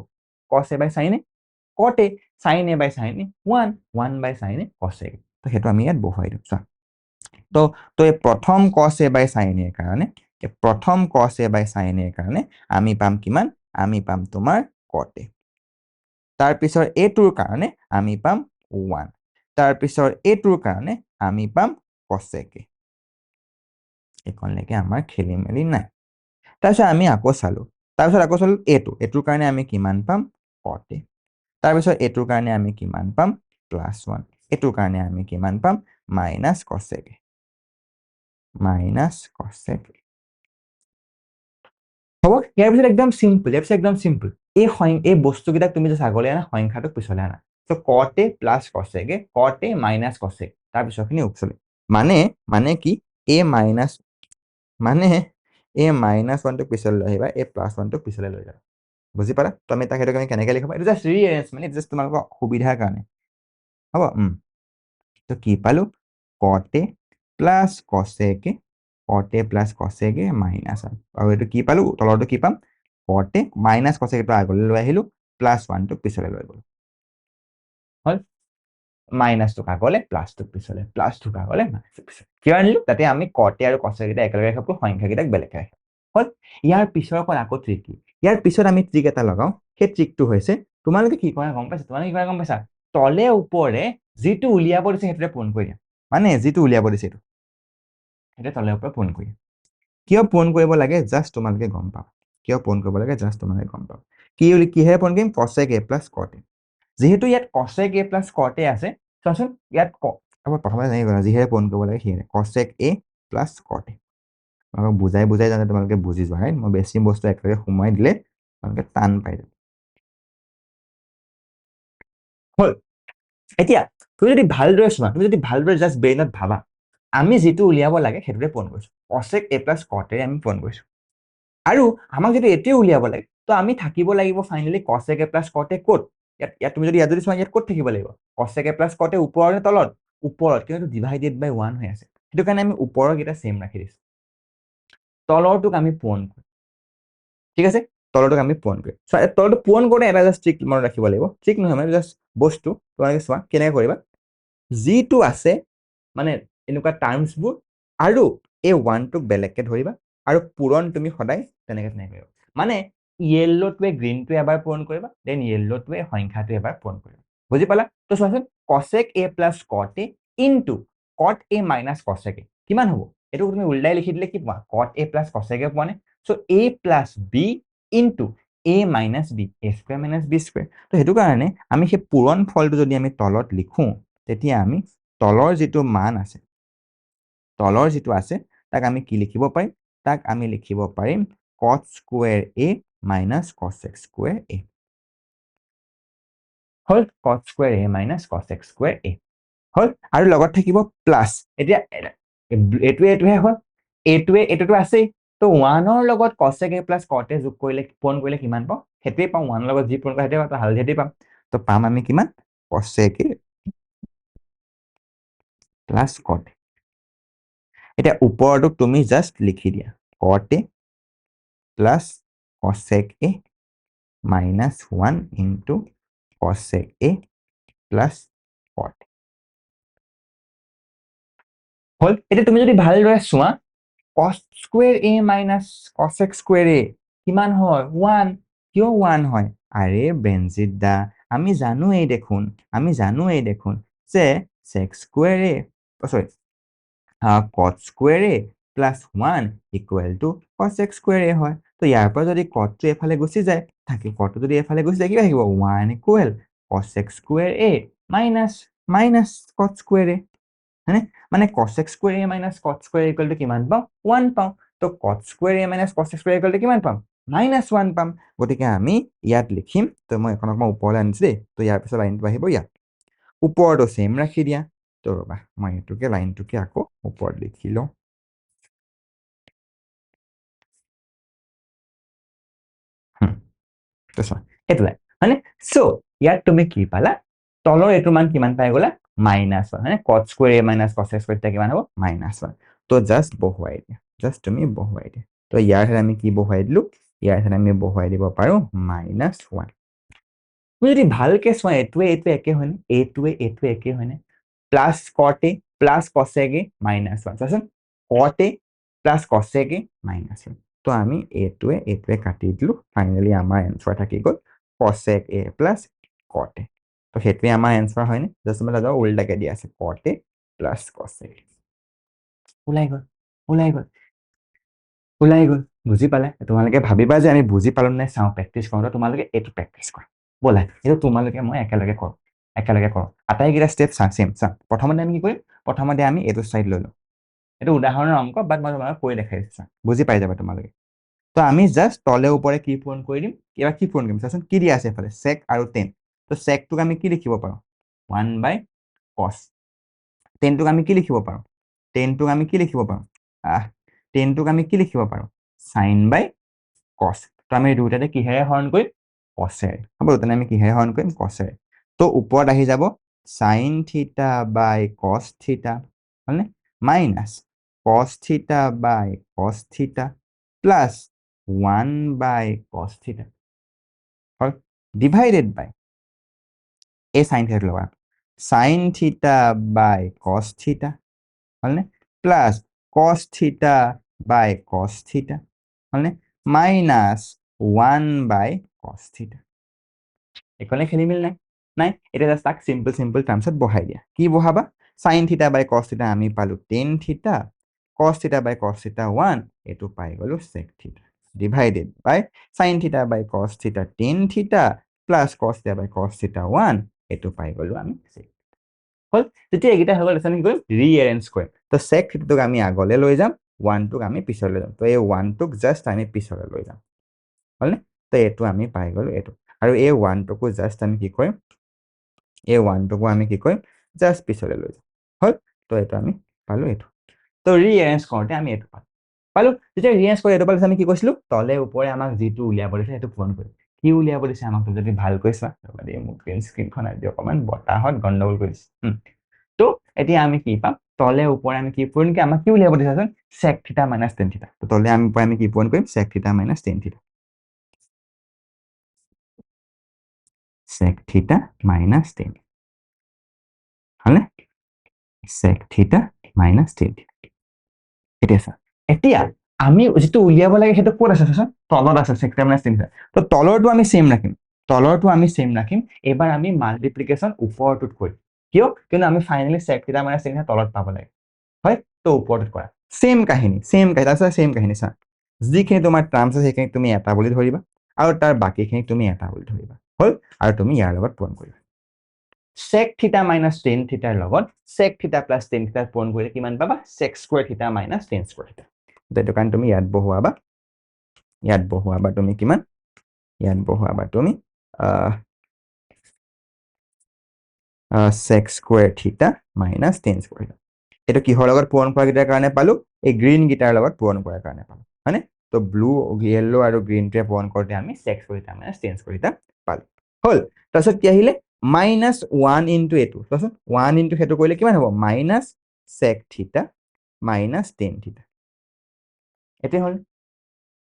cos a/sin a cot a sin a/sin a 1 1/sin a cosec a তো সেইটো আমি ইয়াত বহাই দিওঁ চোৱা তো তো এই প্ৰথম cos a/sin a কাৰণে আমি পাম কিমান আমি পাম তোমাৰ cot a তাৰ পিছৰ এইটোৰ কাৰণে আমি পাম 1 তাৰ পিছৰ এইটোৰ কাৰণে আমি পাম cosec a এইখনলৈকে আমাৰ খেলি মেলি নাই তাৰপিছত আমি আকৌ চালো এইটোৰ কাৰণে আমি কিমান পাম cot a তাৰপিছত এইটোৰ কাৰণে আমি কিমান পাম +1 এইটোৰ কাৰণে আমি কিমান পাম -cosec a হ'ব ইয়াৰ পিছত একদম সিম্পল এই বস্তুকেইটাক তুমি যে আগলৈ আনা সংখ্যাটোক পিছলৈ আনা তো cot a plus cosec a cot a minus cosec তাৰ পিছৰখিনি উকচলি মানে কি a minus মানে a -1 টোক পিছলৈ লৈ আহিবা a +1 টোক পিছলৈ লৈ যাবা বুজি পালা তো আমি তাক সেইটো আমি কেনেকৈ লিখিব এইটো জাস্ট ৰিএৰেঞ্জমেণ্ট জাস্ট তোমালোকৰ সুবিধাৰ কাৰণে হ'ব তো কি পালো cot a plus cosec a minus আৰু এইটো কি পালো তলৰটো কি পাম cot a minus cosec টো আগলৈ লৈ আহিলো +1 টোক পিছলৈ লৈ গ'লো হল মাইনাছটোক আগলৈ প্লাছটোক পিছলৈ প্লাছটোক আগলৈ মাইনাছটোক পিছলৈ কিয় আনিলো তাতে আমি cot a আৰু cosec কেইটা একেলগে ৰাখিব সংখ্যাকেইটাক বেলেগকৈ ৰাখিম হল ইয়াৰ পিছৰ অকল আকৌ ট্ৰিক ইয়াৰ পিছত আমি ট্ৰিক এটা লগাও সেই ট্ৰিকটো হৈছে তোমালোকে কি কৰা গম পাইছা তলে ওপৰে যিটো উলিয়াব দিছে সেইটোতে পূৰণ কৰি দিয়া মানে যিটো উলিয়াব দিছে এইটো সেইটো তলে ওপৰে পূৰণ কৰি দিয়া কিয় পূৰণ কৰিব লাগে জাস্ট তোমালোকে গম পাবা কিহেৰে পূৰণ কৰিম cosec a plus cot a যেহেতু ইয়াত cosec a plus cot a আছে চোৱাচোন ইয়াত প্ৰথমে যিহেৰে পূৰণ কৰিব লাগে সিহেৰে cosec a plus cot a বুজাই জানে তোমালোকে বুজি যোৱা মই বেছি বস্তু একেলগে সোমাই দিলে তোমালোকে টান পাই যাব হল এতিয়া তুমি যদি ভালদৰে চোৱা তুমি যদি ভালদৰে জাস্ট ব্ৰেইনত ভাবা আমি যিটো উলিয়াব লাগে সেইটোতে পূৰণ কৰিছো cosec a plus cot a আমি পূৰণ কৰিছো আৰু আমাক যদি এইটোৱে উলিয়াব লাগে তো আমি থাকিব লাগিব finally cosec a plus cot a ক'ত ইয়াত তুমি যদি চোৱা ইয়াত ক'ত থাকিব লাগিব cosec a plus cot a ওপৰৰ নে তলত ওপৰত কিন্তু /1 হৈ আছে সেইটো কাৰণে আমি ওপৰৰ কেইটা সেম ৰাখি দিছো তলৰটোক আমি পূৰণ কৰিম ঠিক আছে তলৰটোক আমি পূৰণ কৰিম তলৰটো পূৰণ কৰোঁতে এটা জাস্ট ট্ৰিক মনত ৰাখিব লাগিব ট্ৰিক নহয় মানে জাস্ট বস্তু তোমালোকে চোৱা কেনেকৈ কৰিবা যিটো আছে মানে এনেকুৱা টাৰ্মছবোৰ আৰু এই 1টোক বেলেগকৈ ধৰিবা আৰু পূৰণ তুমি সদায় তেনেকৈ কৰিবা মানে য়েল্ল'টোৱে গ্ৰীণটোৱে এবাৰ পূৰণ কৰিবা দেন য়েল্ল'টোৱে সংখ্যাটো এবাৰ পূৰণ কৰিবা বুজি পালা তো চোৱাচোন cosec a plus cot a into cot a minus cosec a কিমান হ'ব এইটো তুমি উল্টাই লিখি দিলে কি পোৱা cot a plus cosec a পোৱা নে so a plus b into a minus b a square minus b square তো সেইটো কাৰণে আমি সেই পূৰণ ফলটো যদি আমি তলত লিখোঁ তেতিয়া আমি তলৰ যিটো মান আছে তাক আমি কি লিখিব পাৰিম তাক আমি লিখিব পাৰিম cot square a minus cosec square a hall cot square a minus cosec square a হল আৰু লগত থাকিব প্লাস এতিয়া এইটোহে হল এইটোতো আছেই তো 1ৰ লগত cosec a plus cot a যোগ কৰিলে পূৰণ কৰিলে কিমান পাওঁ সেইটোৱে পাওঁ 1ৰ লগত যি পূৰণ কৰা সেইটোৱে পাওঁ হালধিয়াতেই পাম তো পাম আমি কিমান cosec a plus cot a এতিয়া ওপৰটোক তুমি জাস্ট লিখি দিয়া cot a plus cosec a minus 1 into cosec a plus cot হল এতিয়া তুমি যদি ভালদৰে চোৱা cos square a minus cos x square a কিমান হয় 1 কিয় 1 হয় আৰে বেনজিত দা আমি জানোই দেখোন যে sec square a sorry cot square a plus 1 equal to cos x square a হয় তো ইয়াৰ পৰা যদি cot টো এফালে গুচি যায় থাকে cot টো যদি এফালে গুচি যায় কি আহিব 1 equal cos x square a minus cot square a হয়নে মানে cos x square a minus cot square a equal to কিমান পাম 1 পাম তো cot square a minus cos x square a equal to কিমান পাম -1 পাম গতিকে আমি ইয়াত লিখিম তো মই এখন অকমান ওপৰলৈ আনিছো দেই তো ইয়াৰ পিছত লাইনটো আহিব ইয়াত ওপৰটো সেম ৰাখি দিয়া তো ৰবা মই এটোকে লাইনটোকে আকৌ ওপৰত লিখি লওঁ তো চোৱা এইটো লাইন হয়নে সো ইয়াত তুমি কি পালা তলৰ এইটো মান কিমান পাই গলা -1 হয়নে cot square a minus cos x square কিমান হ'ব -1 তো জাস্ট বহুৱাই দিয়া জাস্ট তুমি বহুৱাই দিয়া তো ইয়াৰ ঠাইত আমি কি বহুৱাই দিলো ইয়াৰ ঠাইত আমি বহুৱাই দিব পাৰো -1 তুমি যদি ভালকে চোৱা এইটোৱে একে হয়নে এইটোৱে একে হয়নে plus cot a plus cosec a -1 চাচোন cot a plus cosec a -1 তো আমি এইটোৱে কাটি দিলো ফাইনালি আমাৰ এনসাৰ থাকি গল cosec a plus cot a তো সেইটোৱে আমাৰ এনসাৰ হয়নে জাস্ট মানে দাদা উল্টাকে দিয়া আছে cot a plus cosec a ওলাই গল বুজি পালে তোমালোকে ভাবিবা যে আমি বুজি পালো নাই চাওঁ প্ৰেক্টিছ কৰোঁ তোমালোকে এইটো প্ৰেক্টিছ কৰা বলা এইটো তোমালোকে মই একেলগে কৰো আটাইকেইটা ষ্টেপ চেম চা প্ৰথমতে আমি কি কৰিম প্ৰথমতে আমি এইটো সাইড লৈ লওঁ এইটো উদাহৰণৰ অংক বাট মই তোমালোকক কৈ দেখাইছো চা বুজি পাই যাবা তোমালোকে তো আমি জাস্ট তলে ওপৰে কি পূৰণ কৰি দিম এবাৰ কি পূৰণ কৰিম চাচোন কি দিয়া আছে এফালে sec আৰু tan তো sec টোক আমি কি লিখিব পাৰো 1/cos tan টোক আমি কি লিখিব পাৰো tan টোক আমি কি লিখিব পাৰো tan টোক আমি কি লিখিব পাৰো sin/cos তো আমি দুটাতে কিহেৰে হৰণ কৰিম cosৰে হ'ব তেনে আমি কিহেৰে হৰণ কৰিম cosৰে তো ওপৰত আহি যাব sin theta by cos theta হলনে minus cos theta by cos theta plus 1 by cos theta hall divided by a sin theta লবা sin theta by cos theta হলনে plus cos theta by cos theta হলনে minus 1 by cos theta এখানে খেলি মিল নাই এটা জাস্ট তাক সিম্পল টার্মসত বহাই দিয়া কি বহাবা sin theta by cos theta আমি পালো tan theta cos theta by cos theta 1 এটো পাই গলো sec theta divided by sin theta by cos theta tan theta plus cos theta by cos theta 1 এটো পাই গলো আমি sec হল তেতিয়া এগিটা হৈ গল আমি কি কৰিম ৰিএৰেঞ্জ কৰিম তো sec theta টোক আমি আগলে লৈ যাম 1 টোক আমি পিছলৈ যাম তো এই 1 টোক জাস্ট আমি পিছলৈ লৈ যাম হলনে তো এটো আমি পাই গলো এটো আৰু এই 1 টোকো জাস্ট আমি কি কৰিম এই 1 টোকো আমি কি কৰিম জাস্ট পিছলৈ লৈ যাম হল তো এটো আমি পালো এটো তো ৰিএৰেঞ্জ কৰোতে আমি এটো পালো যেতিয়া ৰিএৰেঞ্জ কৰি এটো পালে আমি কি কৈছিলো তলে ওপৰে আমাক যেটো উলিয়াব দিছে এটো পূৰণ কৰিম কি উলিয়াব দিছে আমাক যদি ভাল কৈছা মানে মোক গ্ৰীন স্ক্ৰীনখন আজি অকমান বতাহত গন্ডগোল কৰি দিছে তো এতিয়া আমি কি পাম তলে ওপৰে আমি কি পূৰণ কি আমাক কি উলিয়াব দিছে sec theta minus tan theta তো তলে আমি কি পূৰণ কৰিম sec theta minus tan theta sec theta minus tan হলনে sec theta minus tan theta এতিয়া চা এতিয়া আমি যেটো উলিয়াব লাগে সেটো কোত আছে চাচোন তলত আছে sec theta minus tan theta তো তলৰটো আমি সেম ৰাখিম এবাৰ আমি মাল্টিপ্লিকেশন ওপৰটোত কৰিম কিয় কিন্তু আমি finally sec theta minus tan theta তলত পাব লাগে হয় তো ওপৰটোত কৰা সেম কাহিনী আছে সেম কাহিনী চা যিখিনি তোমাৰ টাৰ্মস আছে সেইখিনি তুমি এটা বুলি ধৰিবা আৰু তাৰ বাকিখিনি তুমি এটা বুলি ধৰিবা হল আৰু তুমি ইয়াৰ লগত পূৰণ কৰিবা sec theta minus tan theta লগত sec theta plus tan theta পূৰণ কৰিলে কিমান পাবা sec square theta minus tan square theta সেইটো কাৰণ তুমি ইয়াত বহুৱাবা তুমি কিমান ইয়াত বহুৱাবা তুমি sec square theta minus tan square theta এটো কিহৰ লগত পূৰণ কৰা গিটাৰ কাৰণে পালো এই গ্ৰীন গিটাৰ লগত পূৰণ কৰাৰ কাৰণে পালো হয়নে তো ব্লু ইয়েলো আৰু গ্ৰীন টোৱে পূৰণ কৰোতে আমি sec square theta minus tan square theta পালো হল তাৰছত কি আহিলে -1 into এটো তাৰছত 1 into হেতু কৰিলে কিমান হ'ব -sec theta minus tan theta এতে হল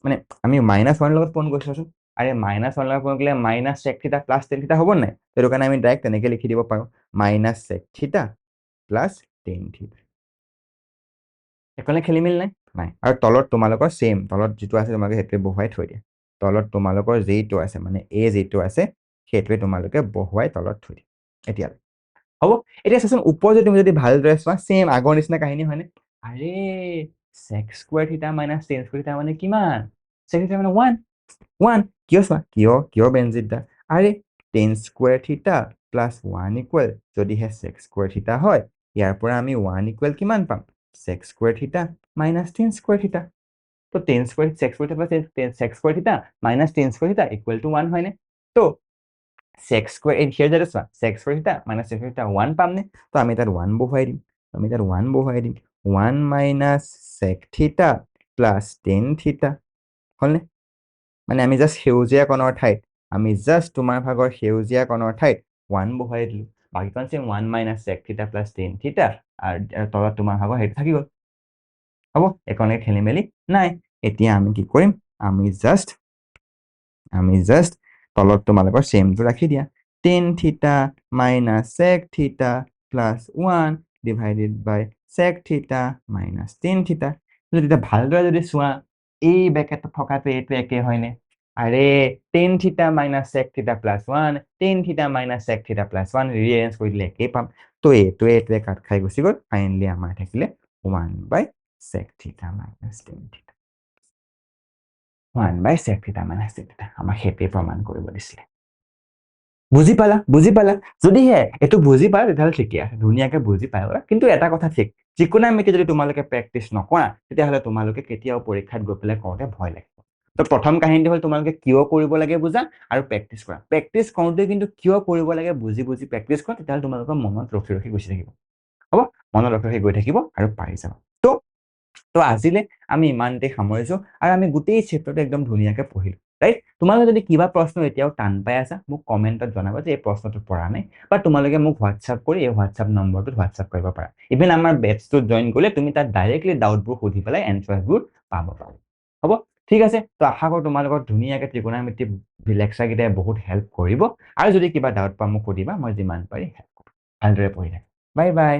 মানে আমি -1 লগত পূৰণ কৰিছো আৰে -1 লগত পূৰণ কৰিলে -sec theta plus tan theta হ'ব নাই এটো কাৰণে আমি ডাইৰেক্ট তেনেকে লিখি দিব পাৰো মাইনাছ sec থিটা প্লাছ টেন থিটা। একোনে খেলি মেলি নাই? নাই। আৰু তলত তোমালোকৰ সেম, তলত যিটো আছে তোমালোকে সেইটোৱে বহুৱাই থৈ দিয়া। তলত তোমালোকৰ যেইটো আছে মানে এ যেইটো আছে সেইটোৱে তোমালোকে বহুৱাই তলত থৈ দিয়া। এতিয়া হ'ব, এতিয়া চাচোন ওপৰ যদি তুমি যদি ভালদৰে চোৱা সেম আগৰ নিচিনা কাহিনী হয়নে? আৰে sec স্কুৱাৰ থিটা মাইনাছ টেন স্কুৱাৰ থিটা মানে কিমান? sec থিটা মানে 1 1 কিয় চোৱা কিয় বেনজিত দা আৰে টেন স্কুৱাৰ থিটা প্লাছ 1 ইকুৱেল যদিহে sec স্কুৱাৰ থিটা হয় ইয়াৰ পৰা আমি 1 ইকুৱেল কিমান পাম? sec স্কুৱাৰ থিটা মাইনাছ টেন স্কুৱাৰ থিটা। তো টেন স্কুৱাৰ sec স্কুৱাৰ থিটা sec স্কুৱাৰ থিটা মাইনাছ টেন স্কুৱাৰ থিটা ইকুৱেল টু 1 হয়নে? তো sec স্কুৱাৰ here যেটা চোৱা sec স্কুৱাৰ থিটা মাইনাছ sec স্কুৱাৰ থিটা 1 পামনে? তো আমি তাত 1 বহুৱাই দিম। 1 মাইনাছ sec থিটা প্লাছ টেন থিটা হ'লনে? মানে আমি জাষ্ট সেউজীয়া কণৰ ঠাইত আমি জাষ্ট তোমাৰ ভাগৰ সেউজীয়া কণৰ ঠাইত 1 বহুৱাই দিলো। বাকীখন চেম 1 মাইনাছ sec থিটা প্লাছ টেন থিটা আৰু তলত তোমাৰ ভাগৰ সেইটো থাকি গ'ল। হ'ব, একনে খেলি মেলি নাই। এতিয়া আমি কি কৰিম? আমি জাষ্ট তলত তোমালোকৰ সেমটো ৰাখি দিয়া। টেন থিটা মাইনাছ sec থিটা প্লাছ 1 ডিভাইডেড বাই sec থিটা মাইনাছ টেন থিটা। তেতিয়া ভালদৰে যদি চোৱা এই ব্ৰেকেটত থকাটো এইটো একে হয়নে? আৰে টেন থিটা মাইনাছ sec থিটা plus 1 tan theta minus sec থিটা প্লাছ 1 ৰিএৰেঞ্জ কৰি দিলে একেই পাম। তো এইটোৱে কাট খাই গুচি গ'ল। ফাইনেলি আমাৰ থাকিলে 1 বাই sec থিটা মাইনাছ টেন থিটা। 1 বাই sec থিটা মাইনাছ টেন থিটা আমাক সেইটোৱে প্ৰমাণ কৰিব দিছিলে। বুজি পালা? যদিহে এইটো বুজি পালা তেতিয়াহ'লে ঠিকে আছে, ধুনীয়াকে বুজি পাই গ'লা। কিন্তু এটা কথা ঠিক, ত্ৰিকোণমিতি যদি তোমালোকে প্ৰেক্টিচ নকৰা তেতিয়াহ'লে তোমালোকে কেতিয়াও পৰীক্ষাত গৈ পেলাই কৰোঁতে ভয় লাগিব। তো প্ৰথম কাহিনীটো হ'ল তোমালোকে কিয় কৰিব লাগে বুজা আৰু প্ৰেক্টিচ কৰা। প্ৰেক্টিচ কৰোঁতে কিন্তু কিয় কৰিব লাগে বুজি প্ৰেক্টিচ কৰা, তেতিয়াহ'লে তোমালোকৰ মনত ৰখি গুচি থাকিব। হ'ব, মনত ৰখি গৈ থাকিব আৰু পাৰি যাবা। তো আজিলে আমি ইমানতে সামৰিছো আৰু আমি গোটেই চেপ্টাৰটো একদম ধুনীয়াকে পঢ়িলো। ৰাইট? তোমালোকে যদি কিবা প্ৰশ্ন এতিয়াও টান পাই আছা মোক কমেণ্টত জনাবা যে এই প্ৰশ্নটো পৰা নাই, বা তোমালোকে মোক হোৱাটছআপ কৰি এই হোৱাটছআপ নম্বৰটোত হোৱাটছআপ কৰিব পাৰা। ইভেন আমাৰ বেটছটোত জইন কৰিলে তুমি তাত ডাইৰেক্টলি ডাউটবোৰ সুধি পেলাই এনচাৰবোৰ পাব পাৰা। হ'ব, ঠিক আছে। তো আশা কৰোঁ তোমালোকৰ ধুনীয়াকে ত্ৰিকোণমিতি লেকচাৰকেইটাই বহুত হেল্প কৰিব। আৰু যদি কিবা ডাউট পোৱা মোক সুধিবা, মই যিমান পাৰি হেল্প কৰিম। ভালদৰে পঢ়ি থাকা। Bye bye.